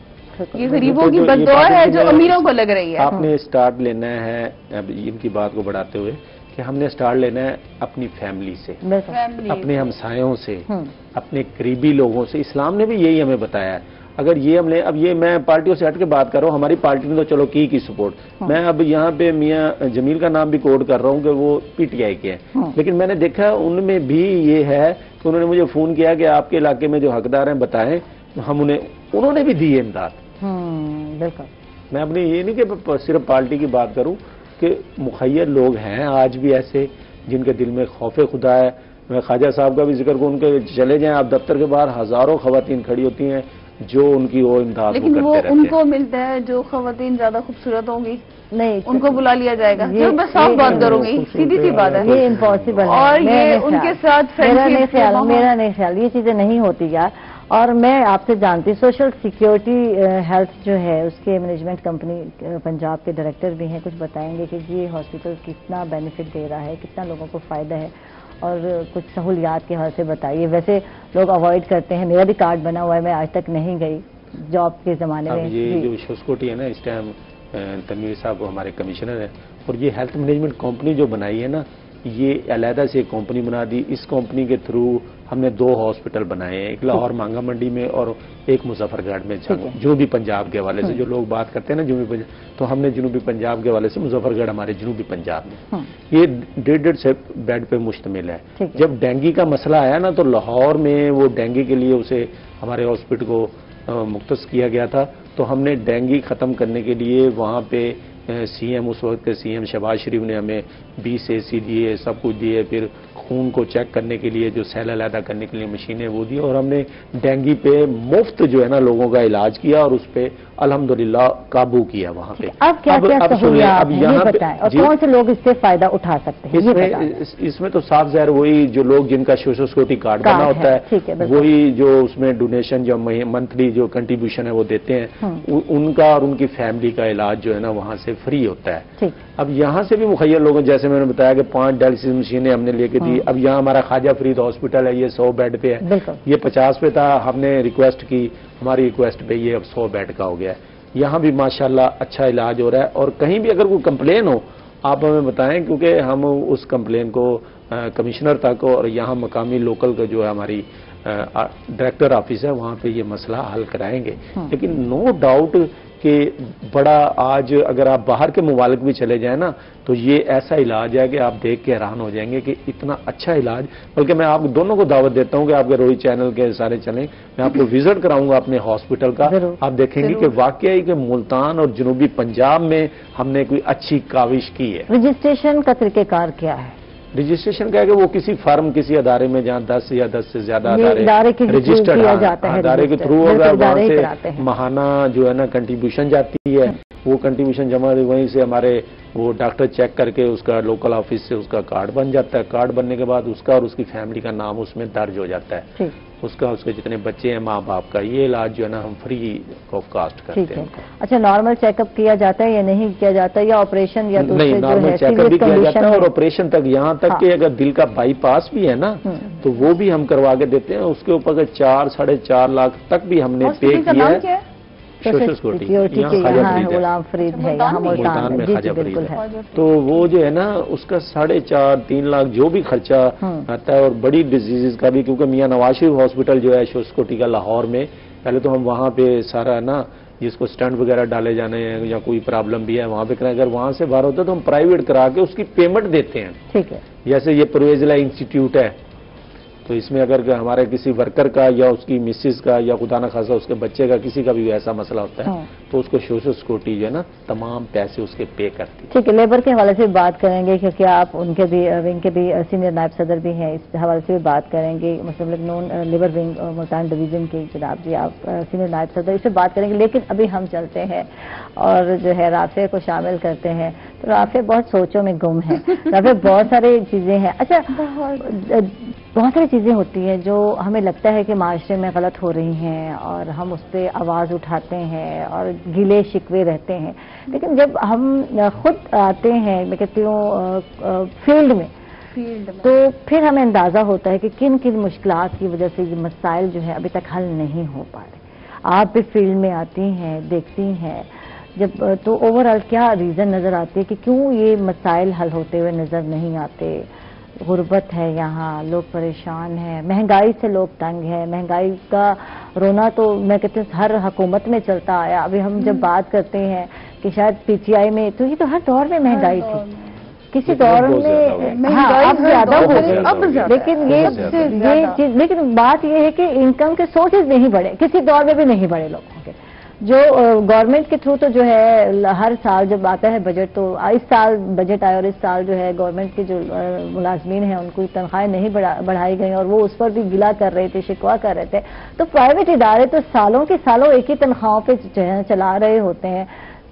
یہ غریبوں کی بد دعا ہے جو امیروں کو لگ رہی ہے. آپ نے اسٹارٹ لینا ہے, اب ان کی بات کو بڑھاتے ہوئے, کہ ہم نے اسٹارٹ لینا ہے اپنی فیملی سے, اپنے ہمسایوں سے, اپنے قریبی لوگوں سے. اسلام نے بھی یہی ہمیں بتایا ہے. اگر یہ ہم نے, اب یہ میں پارٹیوں سے ہٹ کے بات کر رہا ہوں, ہماری پارٹی نے تو چلو کی سپورٹ. میں اب یہاں پہ میاں جمیل کا نام بھی کوٹ کر رہا ہوں کہ وہ پی ٹی آئی کے ہیں, لیکن میں نے دیکھا ان میں بھی یہ ہے کہ انہوں نے مجھے فون کیا کہ آپ کے علاقے میں جو حقدار ہیں بتائیں, ہم انہوں نے بھی دی ہے امداد. بالکل. میں اپنی یہ نہیں کہ صرف پارٹی کی بات کروں, کہ مخیر لوگ ہیں آج بھی ایسے جن کے دل میں خوف خدا ہے. میں خواجہ صاحب کا بھی ذکر کروں, ان کے چلے جائیں آپ دفتر کے باہر ہزاروں خواتین کھڑی ہوتی ہیں جو ان کی وہ امداد لیکن وہ ان کو ملتا ہے جو خواتین زیادہ خوبصورت ہوں گی, نہیں ان کو بلا لیا جائے گا. میں صاف بات کروں گی, سیدھی سی بات ہے, یہ امپاسبل ہے. اور یہ ان کے ساتھ میرا نہیں خیال یہ چیزیں نہیں ہوتی یار. اور میں آپ سے جانتی, سوشل سیکیورٹی ہیلتھ جو ہے اس کے مینجمنٹ کمپنی پنجاب کے ڈائریکٹر بھی ہیں, کچھ بتائیں گے کہ یہ ہاسپٹل کتنا بینیفٹ دے رہا ہے, کتنا لوگوں کو فائدہ ہے, اور کچھ سہولیات کے حوالے سے بتائیے. ویسے لوگ اوائڈ کرتے ہیں, میرا بھی کارڈ بنا ہوا ہے, میں آج تک نہیں گئی جاب کے زمانے میں. یہ جو شوسکوٹی ہے نا, اس ٹائم تنویر صاحب ہمارے کمشنر ہیں, اور یہ ہیلتھ مینجمنٹ کمپنی جو بنائی ہے نا, یہ علیحدہ سے ایک کمپنی بنا دی. اس کمپنی کے تھرو ہم نے 2 ہاسپٹل بنائے ہیں, ایک لاہور مانگا منڈی میں اور ایک مظفر گڑھ میں. جنوبی پنجاب کے حوالے سے جو لوگ بات کرتے ہیں نا جنوبی پنجاب, تو ہم نے جنوبی پنجاب کے حوالے سے مظفر گڑھ ہمارے جنوبی پنجاب میں, یہ 150 بیڈ پہ مشتمل ہے. جب ڈینگی کا مسئلہ آیا نا, تو لاہور میں وہ ڈینگی کے لیے اسے ہمارے ہاسپٹل کو مختص کیا گیا تھا. تو ہم نے ڈینگی ختم کرنے کے لیے وہاں پہ سی ایم, اس وقت کے سی ایم شہباز شریف نے ہمیں 20 AC دیے, سب کچھ دیے, پھر خون کو چیک کرنے کے لیے جو سیل علیحدہ کرنے کے لیے مشینیں وہ دی, اور ہم نے ڈینگی پہ مفت جو ہے نا لوگوں کا علاج کیا اور اس پہ الحمدللہ قابو کیا وہاں پہ. اب کیا سہولیات ہیں یہ بتائیں, اور کون سے لوگ اس سے فائدہ اٹھا سکتے ہیں؟ اس میں تو صاف ظاہر وہی جو لوگ جن کا سوشل سیکورٹی کارڈ بنا ہوتا ہے, وہی جو اس میں ڈونیشن جو منتھلی جو کنٹریبیوشن ہے وہ دیتے ہیں, ان کا اور ان کی فیملی کا علاج جو ہے نا وہاں سے فری ہوتا ہے. اب یہاں سے بھی مخیر لوگوں, جیسے میں نے بتایا کہ 5 ڈائلسس مشینیں ہم نے لے کے دی. اب یہاں ہمارا خواجہ فرید ہاسپٹل ہے, یہ 100 بیڈ پہ ہے, یہ 50 پہ تھا, ہم نے ریکویسٹ کی, ہماری ریکویسٹ پہ یہ اب 100 بیڈ کا ہو گیا ہے. یہاں بھی ماشاءاللہ اچھا علاج ہو رہا ہے. اور کہیں بھی اگر کوئی کمپلین ہو آپ ہمیں بتائیں, کیونکہ ہم اس کمپلین کو کمشنر تک اور یہاں مقامی لوکل کا جو ہے ہماری ڈائریکٹر آفس ہے وہاں پہ یہ مسئلہ حل کرائیں گے. لیکن نو ڈاؤٹ کہ بڑا آج اگر آپ باہر کے ممالک بھی چلے جائیں نا تو یہ ایسا علاج ہے کہ آپ دیکھ کے حیران ہو جائیں گے کہ اتنا اچھا علاج. بلکہ میں آپ دونوں کو دعوت دیتا ہوں کہ آپ کے روہی چینل کے سارے چلیں, میں آپ کو وزٹ کراؤں گا اپنے ہاسپٹل کا. آپ دیکھیں گے کہ واقعی کہ ملتان اور جنوبی پنجاب میں ہم نے کوئی اچھی کاوش کی ہے. رجسٹریشن کا طریقہ کار کیا ہے؟ رجسٹریشن کا ہے کہ وہ کسی فارم کسی ادارے میں جہاں 10 یا 10 سے زیادہ رجسٹرڈ ادارے کے تھرو ہوگا, وہاں سے ماہانہ جو ہے نا کنٹریبیوشن جاتی ہے, وہ کنٹریبیوشن جمع وہیں سے ہمارے وہ ڈاکٹر چیک کر کے اس کا لوکل آفس سے اس کا کارڈ بن جاتا ہے. کارڈ بننے کے بعد اس کا اور اس کی فیملی کا نام اس میں درج ہو جاتا ہے, اس کے جتنے بچے ہیں ماں باپ کا. یہ علاج جو ہے نا ہم فری آف کاسٹ کرتے ہیں. اچھا, نارمل چیک اپ کیا جاتا ہے یا نہیں کیا جاتا ہے, یا آپریشن یا نہیں؟ نارمل چیک اپ بھی کیا جاتا ہے اور آپریشن تک, یہاں تک کہ اگر دل کا بائی پاس بھی ہے نا تو وہ بھی ہم کروا کے دیتے ہیں. اس کے اوپر 4-4.5 لاکھ تک بھی ہم نے پے کیا ہے. سوشل سیکورٹی غلام فرید ہے یہاں ملتان میں, خواجہ فرید ہے. تو وہ جو ہے نا اس کا 4.5-3 لاکھ جو بھی خرچہ آتا ہے, اور بڑی ڈیزیز کا بھی, کیونکہ میاں نواز شریف ہاسپٹل جو ہے سوشل سیکورٹی کا لاہور میں, پہلے تو ہم وہاں پہ سارا نا جس کو اسٹنٹ وغیرہ ڈالے جانے ہیں یا کوئی پرابلم بھی ہے وہاں پہ کریں. اگر وہاں سے باہر ہوتا ہے تو ہم پرائیویٹ کرا کے اس کی پیمنٹ دیتے ہیں. ٹھیک ہے, جیسے یہ پرویز اللہ انسٹیٹیوٹ ہے, تو اس میں اگر ہمارے کسی ورکر کا یا اس کی مسز کا یا خدا نخواستہ اس کے بچے کا کسی کا بھی ایسا مسئلہ ہوتا ہے تو اس کو سوشل سیکورٹی جو ہے نا تمام پیسے اس کے پے کرتی ہے. ٹھیک ہے, لیبر کے حوالے سے بات کریں گے کیونکہ آپ ان کے بھی ونگ کے بھی سینئر نائب صدر بھی ہیں, اس حوالے سے بھی بات کریں گے. مسلم لیگ نون لیبر ونگ ملتان ڈویژن کے جناب جی آپ سینئر نائب صدر, اس سے بات کریں گے. لیکن ابھی ہم چلتے ہیں اور جو ہے رافع کو شامل کرتے ہیں. تو رافع بہت سوچوں میں گم ہے. رافع بہت ساری چیزیں ہیں, اچھا بہت ساری چیزیں ہوتی ہیں جو ہمیں لگتا ہے کہ معاشرے میں غلط ہو رہی ہیں اور ہم اس پہ آواز اٹھاتے ہیں اور گلے شکوے رہتے ہیں. لیکن جب ہم خود آتے ہیں, میں کہتی ہوں فیلڈ میں, تو پھر ہمیں اندازہ ہوتا ہے کہ کن کن مشکلات کی وجہ سے یہ مسائل جو ہے ابھی تک حل نہیں ہو پا رہے. آپ بھی فیلڈ میں آتی ہیں, دیکھتی ہیں, جب تو اوورآل کیا ریزن نظر آتی ہے کہ کیوں یہ مسائل حل ہوتے ہوئے نظر نہیں آتے؟ غربت ہے یہاں, لوگ پریشان ہیں, مہنگائی سے لوگ تنگ ہیں. مہنگائی کا رونا تو میں کہتی ہوں ہر حکومت میں چلتا آیا. ابھی ہم جب بات کرتے ہیں کہ شاید PTI میں, تو یہ تو ہر دور میں مہنگائی تھی, کسی دور میں اب زیادہ ہو گئی, لیکن یہ چیز, لیکن بات یہ ہے کہ انکم کے سورسز نہیں بڑھے, کسی دور میں بھی نہیں بڑھے لوگوں کے. جو گورنمنٹ کے تھرو تو جو ہے ہر سال جب آتا ہے بجٹ, تو اس سال بجٹ آیا اور اس سال جو ہے گورنمنٹ کے جو ملازمین ہیں ان کو تنخواہیں نہیں بڑھائی گئی اور وہ اس پر بھی گلا کر رہے تھے, شکوا کر رہے تھے. تو پرائیویٹ ادارے تو سالوں کے سالوں ایک ہی تنخواہوں پہ چلا رہے ہوتے ہیں.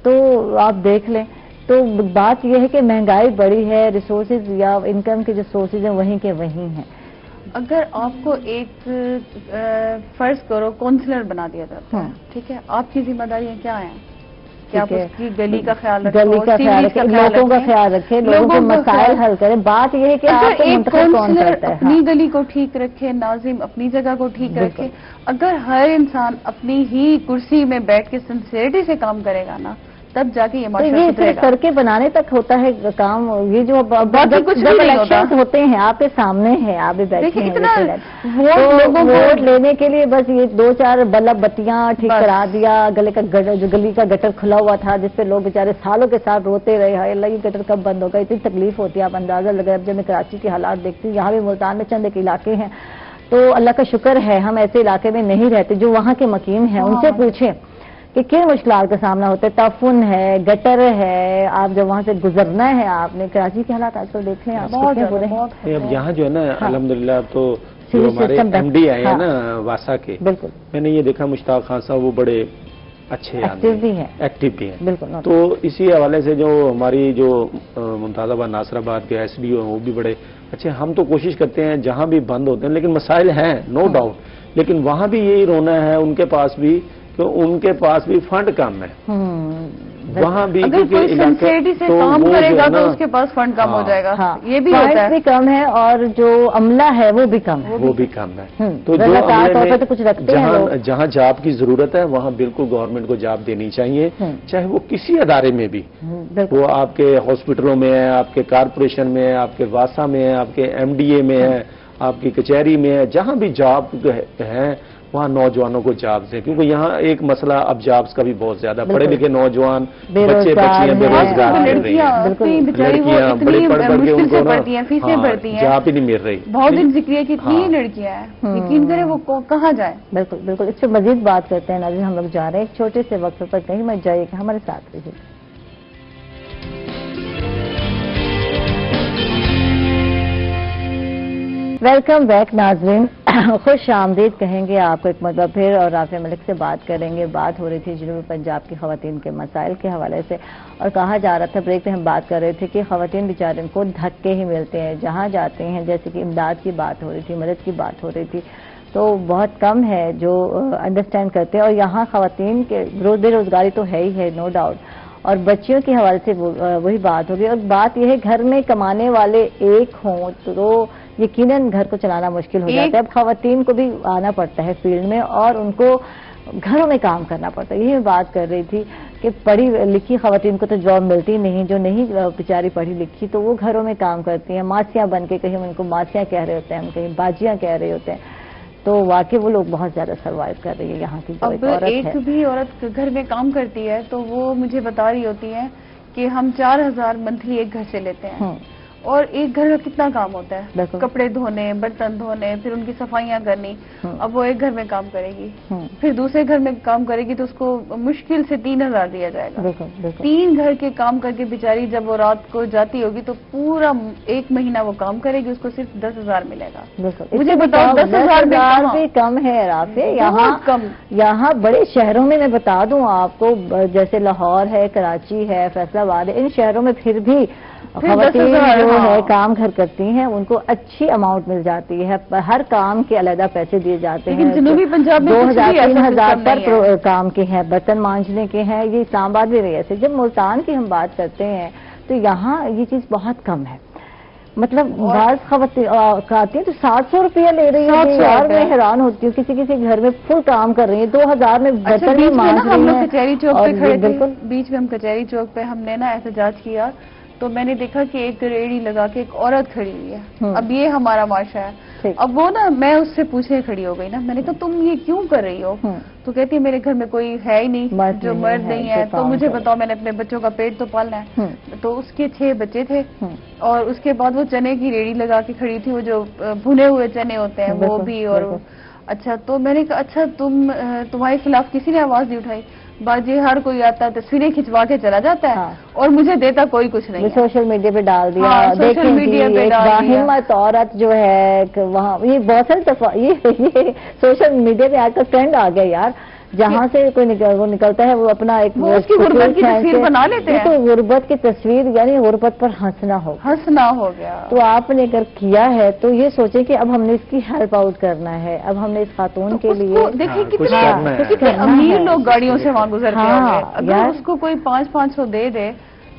تو آپ دیکھ لیں, تو بات یہ ہے کہ مہنگائی بڑی ہے, ریسورسز یا انکم کے جو سورسز ہیں وہیں کے وہیں ہیں. اگر آپ کو ایک فرض کرو کونسلر بنا دیا جاتا ہے, ٹھیک ہے, آپ کی ذمہ داریاں کیا ہیں؟ کہ آپ اس کی گلی کا خیال رکھیں, گلی کا خیال رکھیں, لوگوں کا خیال رکھیں, لوگوں کے مسائل حل کریں. بات یہ ہے کہ آپ ایک کونسلر اپنی گلی کو ٹھیک رکھے, ناظم اپنی جگہ کو ٹھیک رکھے. اگر ہر انسان اپنی ہی کرسی میں بیٹھ کے سنسیئرٹی سے کام کرے گا نا, تب جا کے یہ معاشرہ سدھرے گا. سڑکیں بنانے تک ہوتا ہے کام. یہ جو الیکشن ہوتے ہیں آپ کے سامنے ہیں, آپ بھی بیٹھے ہیں, ووٹ لینے کے لیے بس یہ 2-4 بلب بتیاں ٹھیک کرا دیا, گلی کا گٹر کھلا ہوا تھا جس پہ لوگ بیچارے سالوں کے ساتھ روتے رہے, ہائے اللہ یہ گٹر کب بند ہوگا. اتنی تکلیف ہوتی ہے, آپ اندازہ لگا. اب جب میں کراچی کے حالات دیکھتی ہوں, یہاں بھی ملتان میں چند ایک علاقے ہیں, تو اللہ کا شکر ہے ہم ایسے علاقے میں نہیں رہتے. جو وہاں کے مکین ہیں ان سے پوچھیں کہ کن مشکلات کا سامنا ہوتا ہے. تافن ہے, گٹر ہے, آپ جب وہاں سے گزرنا ہے, آپ نے کراچی کے حالات آج کل دیکھے ہیں, بہت اب یہاں جو ہے نا الحمدللہ تو جو ہمارے ایم ڈی آئے ہیں نا واسا کے, بالکل میں نے یہ دیکھا مشتاق خان صاحب وہ بڑے اچھے ایکٹیو بھی ہیں, ایکٹیو بھی ہیں. بالکل. تو اسی حوالے سے جو ہماری جو ممتاز آباد ناصر آباد کے ایس ڈی او ہیں وہ بھی بڑے اچھے. ہم تو کوشش کرتے ہیں جہاں بھی بند ہوتے ہیں, لیکن مسائل ہیں نو ڈاؤٹ, لیکن وہاں بھی یہی رونا ہے ان کے پاس بھی کہ ان کے پاس بھی فنڈ کم ہے. وہاں بھی اگر کوئی سنسیئرٹی سے کام کرے گا تو اس کے پاس فنڈ کم ہو جائے گا. یہ بھی ہوتا ہے, بھی کم ہے اور جو عملہ ہے وہ بھی کم ہے, وہ بھی کم ہے. تو جو کچھ رکھتے ہیں جہاں جاب کی ضرورت ہے وہاں بالکل گورنمنٹ کو جاب دینی چاہیے, چاہے وہ کسی ادارے میں بھی, وہ آپ کے ہاسپٹلوں میں ہے, آپ کے کارپوریشن میں ہے, آپ کے واسا میں ہے, آپ کے ایم ڈی اے میں ہے, آپ کی کچہری میں ہے, جہاں بھی جاب ہیں وہاں نوجوانوں کو جابز ہیں. کیونکہ یہاں ایک مسئلہ اب جابز کا بھی بہت زیادہ, پڑھے لکھے نوجوان بچے بچیاں بے روزگار پھر رہی ہیں, لڑکیاں بڑے پڑھ پڑھ کے ان کو فیسیں بھرتی ہیں, جاب ہی نہیں مل رہی. بہت دن ذکر ہے کہ اتنی لڑکیاں ہیں, یقین کریں وہ کہاں جائیں. بالکل بالکل. اس پہ مزید بات کرتے ہیں ناظرین, ہم لوگ جا رہے ہیں ایک چھوٹے سے وقت پر, کہیں مت جائیے کہ ہمارے ساتھ رہیے. ویلکم بیک ناظرین, خوش آمدید کہیں گے آپ کو ایک مرتبہ پھر, اور رافع ملک سے بات کریں گے. بات ہو رہی تھی جنوبی پنجاب کی خواتین کے مسائل کے حوالے سے, اور کہا جا رہا تھا بریک میں ہم بات کر رہے تھے کہ خواتین بیچاروں کو دھکے ہی ملتے ہیں جہاں جاتے ہیں. جیسے کہ امداد کی بات ہو رہی تھی, مدد کی بات ہو رہی تھی, تو بہت کم ہے جو انڈرسٹینڈ کرتے ہیں. اور یہاں خواتین کے بے روزگاری تو ہے ہی ہے, نو ڈاؤٹ, اور بچیوں کے حوالے سے وہی بات ہوگی. اور بات یہ ہے گھر میں کمانے والے ایک ہوں تو یقیناً گھر کو چلانا مشکل ہو جاتا ہے. اب خواتین کو بھی آنا پڑتا ہے فیلڈ میں, اور ان کو گھروں میں کام کرنا پڑتا ہے. یہی میں بات کر رہی تھی کہ پڑھی لکھی خواتین کو تو جاب ملتی نہیں, جو نہیں بیچاری پڑھی لکھی تو وہ گھروں میں کام کرتی ہیں, ماسیاں بن کے, کہیں ان کو ماسیاں کہہ رہے ہوتے ہیں, ہم کہیں باجیاں کہہ رہے ہوتے ہیں. تو واقعی وہ لوگ بہت زیادہ سروائیو کر رہی ہے یہاں کی جو ایک عورت ہے. ایک بھی عورت گھر میں کام کرتی ہے تو وہ مجھے بتا رہی ہوتی ہے کہ ہم 4000 منتھلی ایک گھر سے لیتے ہیں, اور ایک گھر کا کتنا کام ہوتا ہے, کپڑے دھونے, برتن دھونے, پھر ان کی صفائیاں کرنی. اب وہ ایک گھر میں کام کرے گی, پھر دوسرے گھر میں کام کرے گی تو اس کو مشکل سے 3000 دیا جائے گا. 3 گھر کے کام کر کے بیچاری جب وہ رات کو جاتی ہوگی تو پورا 1 مہینہ وہ کام کرے گی, اس کو صرف 10,000 ملے گا. مجھے بتاؤ 10,000 بھی کم ہے رافع. یہاں بڑے شہروں میں بتا دوں آپ کو, جیسے لاہور ہے, کراچی ہے, فیصل آباد ہے, ان شہروں میں پھر بھی خواتین جو ہے کام گھر کرتی ہیں ان کو اچھی اماؤنٹ مل جاتی ہے, ہر کام کے علیحدہ پیسے دیے جاتے ہیں. جنوبی پنجاب میں 2000-3000 پر کام کے ہیں, برتن مانجنے کے ہیں. یہ اسلام آباد بھی رہی ہے. جب ملتان کی ہم بات کرتے ہیں تو یہاں یہ چیز بہت کم ہے. مطلب بعض خواتین ہیں تو 700 روپیہ لے رہی ہیں یار, میں حیران ہوتی ہوں. کسی گھر میں فل کام کر رہی ہیں, 2000 میں برتن بھی مانج رہی ہیں. کچہری چوک پہ کھڑے تھے, بیچ میں ہم کچہری چوک پہ ہم نے نا احتجاج کیا تو میں نے دیکھا کہ ایک ریڑھی لگا کے ایک عورت کھڑی ہوئی ہے. اب یہ ہمارا معاشرہ ہے. اب وہ نا میں اس سے پوچھے کھڑی ہو گئی نا, میں نے کہا تم یہ کیوں کر رہی ہو؟ تو کہتی ہے میرے گھر میں کوئی ہے ہی نہیں جو مرد نہیں ہے, تو مجھے بتاؤ میں نے اپنے بچوں کا پیٹ تو پالنا ہے. تو اس کے 6 بچے تھے, اور اس کے بعد وہ چنے کی ریڑھی لگا کے کھڑی تھی, وہ جو بھنے ہوئے چنے ہوتے ہیں وہ بھی. اور اچھا, تو میں نے کہا اچھا تمہارے خلاف کسی نے آواز نہیں اٹھائی؟ باجی ہر کوئی آتا ہے تصویریں کھنچوا کے چلا جاتا ہے اور مجھے دیتا کوئی کچھ نہیں. سوشل میڈیا پہ ڈال دیا, سوشل میڈیا پہ باہمت عورت جو ہے وہاں, یہ بہت ساری یہ سوشل میڈیا پہ آج کل ٹرینڈ آ گیا یار. جہاں سے کوئی وہ نکلتا ہے وہ اپنا ایک غربت کی تصویر بنا لیتے ہیں. تو غربت کی تصویر یعنی غربت پر ہنسنا ہو گیا. تو آپ نے اگر کیا ہے تو یہ سوچیں کہ اب ہم نے اس کی ہیلپ آؤٹ کرنا ہے, اب ہم نے اس خاتون کے لیے دیکھیں کتنے امیر لوگ گاڑیوں سے وہاں گزرتے ہوں گے, اگر اس کو کوئی 500-500 دے دے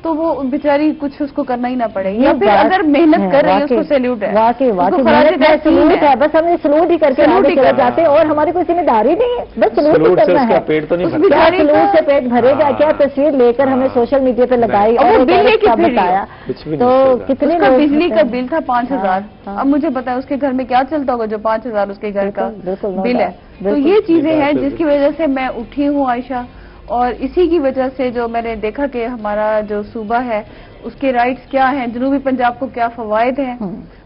تو وہ بیچاری کچھ اس کو کرنا ہی نہ پڑے, یا پھر اگر محنت کر رہی ہے اس کو سیلیوٹ ہے. واقعی سلوٹ ہے, بس ہم نے سلوٹ ہی کر کے آگے چلے جاتے ہیں, اور ہماری کوئی ذمہ داری نہیں ہے, بس سلوٹ ہی کرنا ہے. پیٹ تو نہیں سلوٹ سے پیٹ بھرے گا کیا؟ تصویر لے کر ہمیں سوشل میڈیا پہ لگائی اور بتایا تو کتنے بجلی کا بل تھا 5000. اب مجھے بتایا اس کے گھر میں کیا چلتا ہوگا جو 5000 اس کے گھر کا بل ہے. تو یہ چیزیں ہیں جس کی وجہ سے میں اٹھی ہوں عائشہ, اور اسی کی وجہ سے جو میں نے دیکھا کہ ہمارا جو صوبہ ہے اس کے رائٹس کیا ہیں, جنوبی پنجاب کو کیا فوائد ہیں,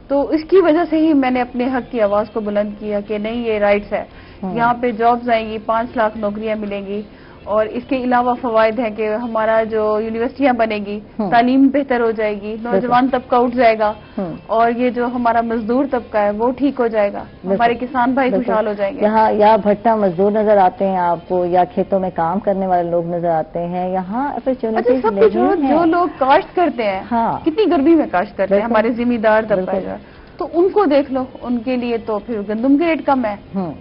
تو اس کی وجہ سے ہی میں نے اپنے حق کی آواز کو بلند کیا کہ نہیں یہ رائٹس ہے. یہاں پہ جابز آئیں گی, 5 لاکھ نوکریاں ملیں گی, اور اس کے علاوہ فوائد ہیں کہ ہمارا جو یونیورسٹیاں بنے گی، تعلیم بہتر ہو جائے گی، نوجوان طبقہ اٹھ جائے گا، اور یہ جو ہمارا مزدور طبقہ ہے وہ ٹھیک ہو جائے گا، ہمارے کسان بھائی خوشحال ہو جائیں گے. یہاں یا بھٹا مزدور نظر آتے ہیں آپ کو، یا کھیتوں میں کام کرنے والے لوگ نظر آتے ہیں. یہاں اپرچونٹیز نہیں ہیں. جو لوگ کاشت کرتے ہیں، کتنی گرمی میں کاشت کرتے ہیں ہمارے زمیندار طبقہ، تو ان کو دیکھ لو، ان کے لیے تو پھر گندم کے ریٹ کم ہے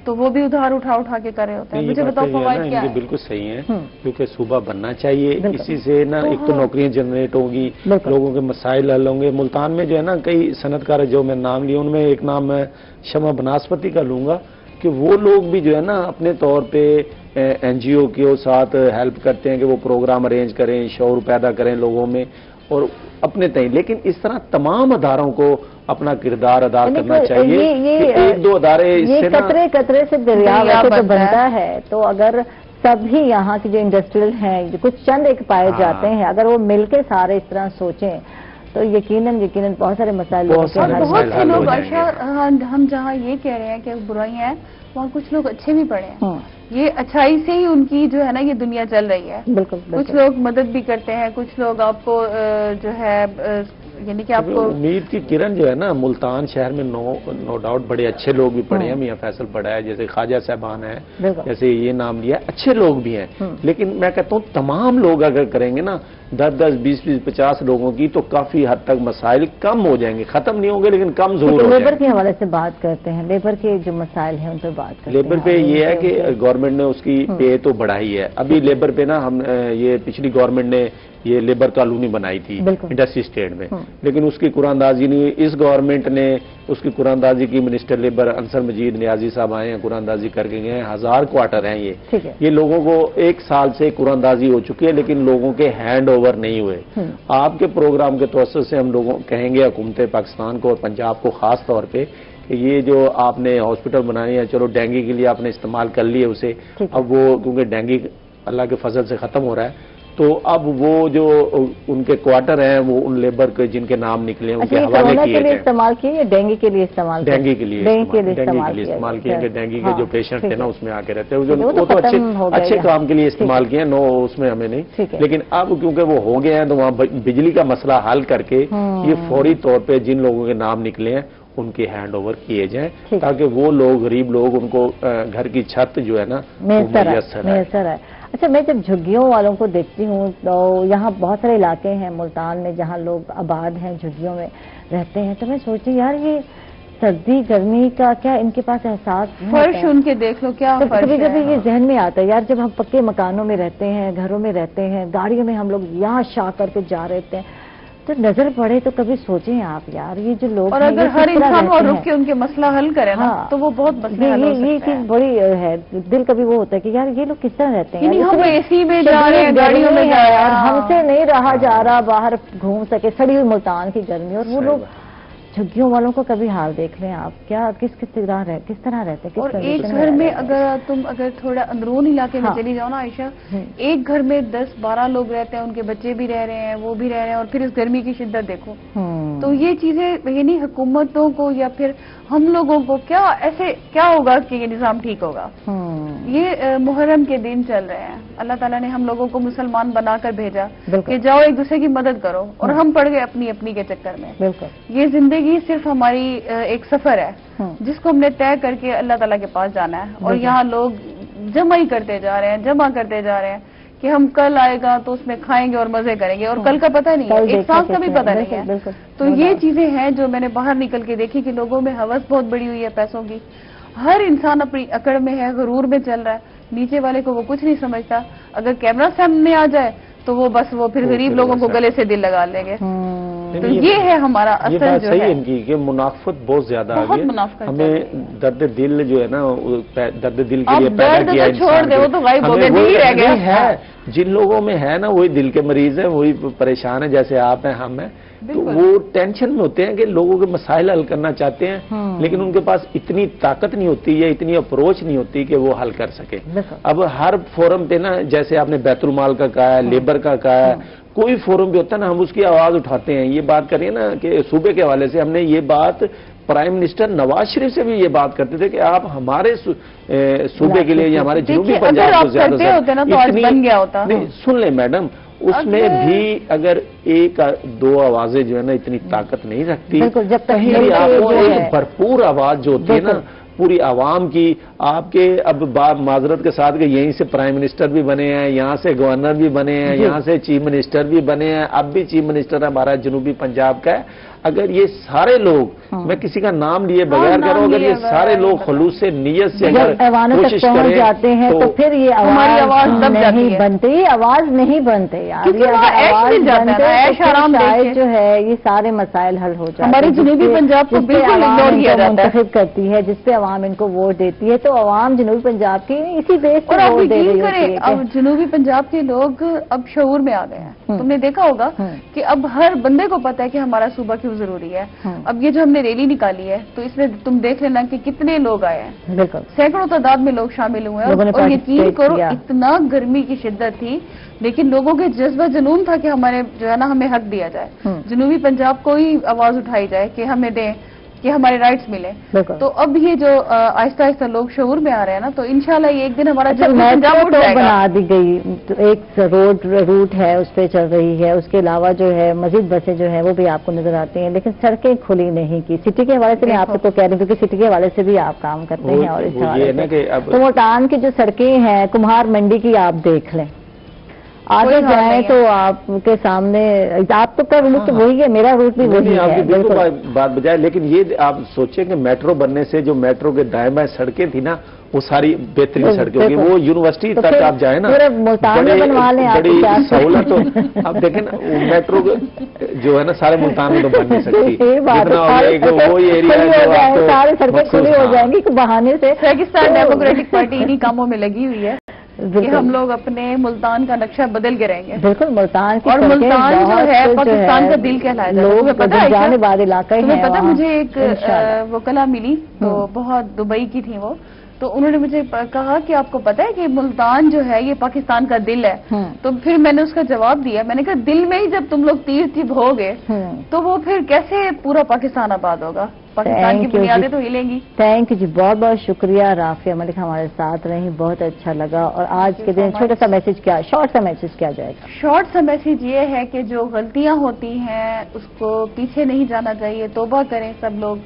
تو وہ بھی ادھار اٹھا کے کر رہے ہوتے ہیں. مجھے بتاؤ فوائد کیا ہے؟ بالکل صحیح ہے، کیونکہ صوبہ بننا چاہیے، اسی سے نا ایک تو نوکریاں جنریٹ ہوگی، لوگوں کے مسائل حل ہوں گے. ملتان میں جو ہے نا کئی صنعت کار جو میں نام لیا، ان میں ایک نام میں شمع بناسپتی کا لوں گا کہ وہ لوگ بھی جو ہے نا اپنے طور پہ این جی او کے ساتھ ہیلپ کرتے ہیں کہ وہ پروگرام ارینج کریں، شعور پیدا کریں لوگوں میں اور اپنے تئیں. لیکن اس طرح تمام اداروں کو اپنا کردار ادا کرنا چاہیے. ایک دو ادارے اس سے قطرے قطرے سے دریا ویسے تو بنتا ہے، تو اگر سبھی یہاں کے جو انڈسٹریل ہیں کچھ چند ایک پائے جاتے ہیں، اگر وہ مل کے سارے اس طرح سوچیں تو یقیناً بہت سارے مسائل بہت سے لوگ عائشہ، ہم جہاں یہ کہہ رہے ہیں کہ برائیاں ہیں، وہاں کچھ لوگ اچھے بھی پڑے ہیں. یہ اچھائی سے ہی ان کی جو ہے نا یہ دنیا چل رہی ہے. بالکل. کچھ لوگ مدد بھی کرتے ہیں، کچھ لوگ آپ کو جو ہے یعنی کہ آپ کو امید کی کرن جو ہے نا ملتان شہر میں نو ڈاؤٹ بڑے اچھے لوگ بھی پڑھے ہیں. میاں فیصل پڑھا ہے، جیسے خواجہ صاحبان ہے، جیسے یہ نام لیا، اچھے لوگ بھی ہیں. لیکن میں کہتا ہوں تمام لوگ اگر کریں گے نا 10 20 50 لوگوں کی تو کافی حد تک مسائل کم ہو جائیں گے. ختم نہیں ہوں گے لیکن کم ضرور ہو جائیں گے. لیبر کے حوالے سے بات کرتے ہیں، لیبر کے جو مسائل ہیں ان پر بات کرتے ہیں. لیبر پہ یہ ہے کہ گورنمنٹ نے اس کی پے تو بڑھائی ہے. ابھی لیبر پہ نا ہم یہ پچھلی گورنمنٹ نے یہ لیبر کالونی بنائی تھی انڈسٹری اسٹیٹ میں، لیکن اس کی قرآن اندازی نہیں. اس گورنمنٹ نے اس کی قرآن اندازی کی. منسٹر لیبر انصر مجید نیازی صاحب آئے ہیں، قرآن اندازی کر کے گئے ہیں. 1000 کوارٹر ہیں یہ لوگوں کو 1 سال سے قرآن اندازی ہو چکی ہے، لیکن لوگوں کے ہینڈ اوور نہیں ہوئے. آپ کے پروگرام کے توسط سے ہم لوگوں کہیں گے حکومت پاکستان کو اور پنجاب کو خاص طور پہ کہ یہ جو آپ نے ہاسپٹل بنائی ہے، چلو ڈینگی کے لیے آپ نے استعمال کر لیے اسے، اب وہ کیونکہ ڈینگی اللہ کے فضل سے ختم ہو رہا ہے، تو اب وہ جو ان کے کوارٹر ہیں وہ ان لیبر کے جن کے نام نکلے ان کے حوالے کیے جائیں. استعمال کیے یا ڈینگی کے لیے استعمال؟ ڈینگی کے لیے استعمال کیے کہ ڈینگی کے جو پیشنٹ تھے نا اس میں آ کے رہتے ہیں، وہ تو اچھے کام کے لیے استعمال کیے، نو اس میں ہمیں نہیں. لیکن اب کیونکہ وہ ہو گئے ہیں تو وہاں بجلی کا مسئلہ حل کر کے یہ فوری طور پہ جن لوگوں کے نام نکلے ہیں ان کے ہینڈ اوور کیے جائیں تاکہ وہ لوگ غریب لوگ ان کو گھر کی چھت جو ہے نا میسر ہے. اچھا، میں جب جھگیوں والوں کو دیکھتی ہوں تو یہاں بہت سارے علاقے ہیں ملتان میں جہاں لوگ آباد ہیں، جھگیوں میں رہتے ہیں، تو میں سوچتی یار یہ سردی گرمی کا کیا ان کے پاس احساس فرش ان کے دیکھ لو کیا فرش ہے. کبھی کبھی یہ ذہن میں آتا ہے یار جب ہم پکے مکانوں میں رہتے ہیں، گھروں میں رہتے ہیں، گاڑیوں میں ہم لوگ یہاں شا کر کے جا رہے ہیں، تو نظر پڑے تو کبھی سوچیں آپ یار یہ جو لوگ اور اگر ہر انسان وہاں رک کے ان کے مسئلہ حل کرے نا تو وہ بہت مسئلہ حل ہو سکتا ہے. یہ چیز بڑی ہے، دل کبھی وہ ہوتا ہے کہ یار یہ لوگ کس طرح رہتے ہیں. ہم اے سی میں جا رہے ہیں، گاڑیوں میں جا رہے ہیں، ہم سے نہیں رہا جا رہا باہر گھوم سکے سڑی ہوئی ملتان کی گرمی، اور وہ لوگ جھگیوں والوں کو کبھی حال دیکھ لیں آپ کیا کس طرح رہتے ہیں. اور ایک گھر میں اگر تھوڑا اندرون علاقے میں چلی جاؤ نا عائشہ، ایک گھر میں 10-12 لوگ رہتے ہیں، ان کے بچے بھی رہ رہے ہیں، وہ بھی رہ رہے ہیں، اور پھر اس گرمی کی شدت دیکھو. تو یہ چیزیں یعنی حکومتوں کو یا پھر ہم لوگوں کو کیا ہوگا کہ یہ نظام ٹھیک ہوگا. یہ محرم کے دن چل رہے ہیں، اللہ تعالیٰ نے ہم لوگوں کو مسلمان بنا کر بھیجا کہ جاؤ ایک دوسرے کی مدد کرو، اور ہم پڑ گئے اپنی کے چکر میں. یہ زندگی صرف ہماری ایک سفر ہے جس کو ہم نے طے کر کے اللہ تعالیٰ کے پاس جانا ہے، اور یہاں لوگ جمع کرتے جا رہے ہیں کہ ہم کل آئے گا تو اس میں کھائیں گے اور مزے کریں گے، اور کل کا پتہ نہیں ہے، ایک سانس کا بھی پتہ نہیں ہے. تو یہ چیزیں ہیں جو میں نے باہر نکل کے دیکھی کہ لوگوں میں ہوس بہت بڑی ہوئی ہے پیسوں کی. ہر انسان اپنی اکڑ میں ہے، غرور میں چل رہا ہے، نیچے والے کو وہ کچھ نہیں سمجھتا. اگر کیمرہ سامنے آ جائے تو وہ بس وہ پھر غریب لوگوں کو گلے سے دل لگا لیں گے. تو یہ ہے ہمارا اثر جو ہے. صحیح ان کی کہ منافقت بہت زیادہ آ گئی ہے. ہمیں درد دل جو ہے نا درد دل کے لیے پیدا کیا چھوڑ دے، وہ تو غائب ہو گئے، دل ہی رہ گیا ہے. جن لوگوں میں ہے نا وہی دل کے مریض ہیں، وہی پریشان ہیں، جیسے آپ ہیں ہم ہیں. تو وہ ٹینشن میں ہوتے ہیں کہ لوگوں کے مسائل حل کرنا چاہتے ہیں، لیکن ان کے پاس اتنی طاقت نہیں ہوتی یا اتنی اپروچ نہیں ہوتی کہ وہ حل کر سکے. اب ہر فورم پہ نا جیسے آپ نے بیت المال کا کہا ہے، لیبر کا کہا ہے، کوئی فورم بھی ہوتا ہے نا ہم اس کی آواز اٹھاتے ہیں. یہ بات کریے نا کہ صوبے کے حوالے سے ہم نے یہ بات پرائم منسٹر نواز شریف سے بھی یہ بات کرتے تھے کہ آپ ہمارے صوبے کے لیے یا ہمارے جنوبی پنجاب کو زیادہ سے سن لیں میڈم، اس میں بھی اگر ایک دو آوازیں جو ہے نا اتنی طاقت نہیں رکھتی، کہیں بھی آپ کو ایک بھرپور آواز جو ہوتی ہے نا پوری عوام کی، آپ کے اب معذرت کے ساتھ کہ یہیں سے پرائم منسٹر بھی بنے ہیں، یہاں سے گورنر بھی بنے ہیں، یہاں سے چیف منسٹر بھی بنے ہیں، اب بھی چیف منسٹر ہمارا جنوبی پنجاب کا ہے۔ اگر یہ سارے لوگ، میں کسی کا نام لیے بغیر کروں، اگر یہ سارے لوگ خلوص سے نیت سے اگر کوشش کریں جاتے ہیں تو پھر یہ ہماری آواز نہیں بنتی، آواز نہیں بنتے یار، شاید جو ہے یہ سارے مسائل حل ہو جاتے ہیں۔ ہمارے جنوبی پنجاب کو بالکل اگنور کیا جاتا ہے، منتخب کرتی ہے جس پہ عوام ان کو ووٹ دیتی ہے، تو عوام جنوبی پنجاب کی اسی بیس پر ووٹ دے رہی ہوتی ہے۔ اب جنوبی پنجاب کے لوگ اب شعور میں آ گئے ہیں، تم نے دیکھا ہوگا کہ اب ہر بندے کو پتا ہے کہ ہمارا صوبہ کیوں ضروری ہے۔ اب یہ جو ہم نے ریلی نکالی ہے تو اس میں تم دیکھ لینا کہ کتنے لوگ آئے ہیں، سینکڑوں تعداد میں لوگ شامل ہوئے ہیں، اور یقین کرو اتنا گرمی کی شدت تھی لیکن لوگوں کے جذبہ جنون تھا کہ ہمارے جو ہے نا ہمیں حق دیا جائے، جنوبی پنجاب کو ہی آواز اٹھائی جائے کہ ہمیں دیں، کہ ہمارے رائٹس ملے۔ تو اب یہ جو آہستہ آہستہ لوگ شعور میں آ رہے ہیں نا، تو انشاءاللہ یہ ایک دن ہمارا بنا دی گئی، ایک روٹ ہے اس پہ چل رہی ہے، اس کے علاوہ جو ہے مزید بسیں جو ہیں وہ بھی آپ کو نظر آتی ہیں، لیکن سڑکیں کھلی نہیں کی۔ سٹی کے حوالے سے میں آپ کو کہہ رہی ہوں کیونکہ سٹی کے حوالے سے بھی آپ کام کرتے ہیں، اور اس حوالے سے تو ملتان کی جو سڑکیں ہیں، کمہار منڈی کی آپ دیکھ لیں، آگے جائیں تو آپ کے سامنے، آپ کا روٹ تو وہی ہے، میرا روٹ بھی وہی ہے، بالکل بات بجائے۔ لیکن یہ آپ سوچیں کہ میٹرو بننے سے جو میٹرو کے دائیں بائیں سڑکیں تھی نا، وہ ساری بہترین سڑکیں ہوگی، وہ یونیورسٹی تک آپ جائیں نا، بڑی سہولت۔ اب دیکھیں نا میٹرو جو ہے نا سارے ملتان میں تو بن نہیں سکتی، وہی ایریا ساری سڑکیں کھلی ہو جائیں گی بہانے سے۔ پاکستان ڈیموکریٹک پارٹی انہی کاموں میں لگی ہوئی ہے کہ ہم لوگ اپنے ملتان کا نقشہ بدل کے رہیں گے۔ بالکل، ملتان کی اور ملتان جو ہے پاکستان کا دل کہلایا جاتا ہے۔ تمہیں پتا مجھے ایک وکلا ملی تو بہت دبئی کی تھی وہ، تو انہوں نے مجھے کہا کہ آپ کو پتا ہے کہ ملتان جو ہے یہ پاکستان کا دل ہے۔ تو پھر میں نے اس کا جواب دیا، میں نے کہا دل میں ہی جب تم لوگ تیر تیب ہوگے تو وہ پھر کیسے پورا پاکستان آباد ہوگا؟ پاکستان کی بنیادیں تو ہلیں گی۔ تھینک یو جی، بہت بہت شکریہ رافیہ ملک ہمارے ساتھ رہی، بہت اچھا لگا۔ اور آج کے دن چھوٹا سا میسج کیا، شارٹ سا میسج کیا جائے گا؟ شارٹ سا میسج یہ ہے کہ جو غلطیاں ہوتی ہیں اس کو پیچھے نہیں جانا چاہیے، توبہ کریں سب لوگ،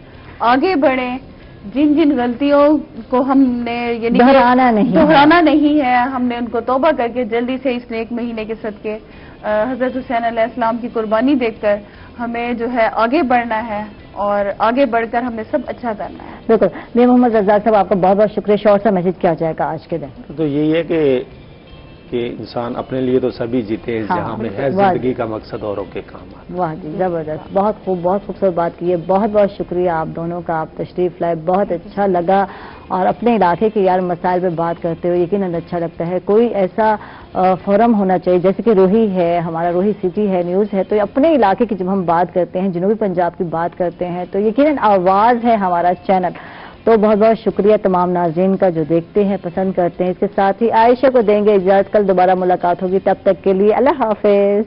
آگے بڑھیں۔ جن غلطیوں کو ہم نے یعنی دہرانا نہیں ہے، ہم نے ان کو توبہ کر کے جلدی سے اس نیک مہینے کے صدقے حضرت حسین علیہ السلام کی قربانی دیکھ کر ہمیں جو ہے آگے بڑھنا ہے، اور آگے بڑھ کر ہمیں سب اچھا کرنا ہے۔ بالکل، میں محمد رزاق صاحب آپ کا بہت بہت شکریہ۔ شارٹ سا میسج کیا جائے گا آج کے دن؟ تو یہی ہے کہ انسان اپنے لیے تو سبھی جیتے ہیں، جہاں میں ہے زندگی کا مقصد اوروں کے کام آتا ہے۔ واہ جی، زبردست، بہت خوبصورت بات کی ہے۔ بہت بہت شکریہ آپ دونوں کا، آپ تشریف لائے، بہت اچھا لگا۔ اور اپنے علاقے کے یار مسائل پہ بات کرتے ہوئے یقیناً اچھا لگتا ہے۔ کوئی ایسا فورم ہونا چاہیے جیسے کہ روہی ہے، ہمارا روہی سٹی ہے، نیوز ہے، تو اپنے علاقے کی جب ہم بات کرتے ہیں، جنوبی پنجاب کی بات کرتے ہیں، تو یقیناً آواز ہے ہمارا چینل۔ تو بہت بہت شکریہ تمام ناظرین کا جو دیکھتے ہیں، پسند کرتے ہیں۔ اس کے ساتھ ہی عائشہ کو دیں گے اجازت، کل دوبارہ ملاقات ہوگی، تب تک کے لیے اللہ حافظ۔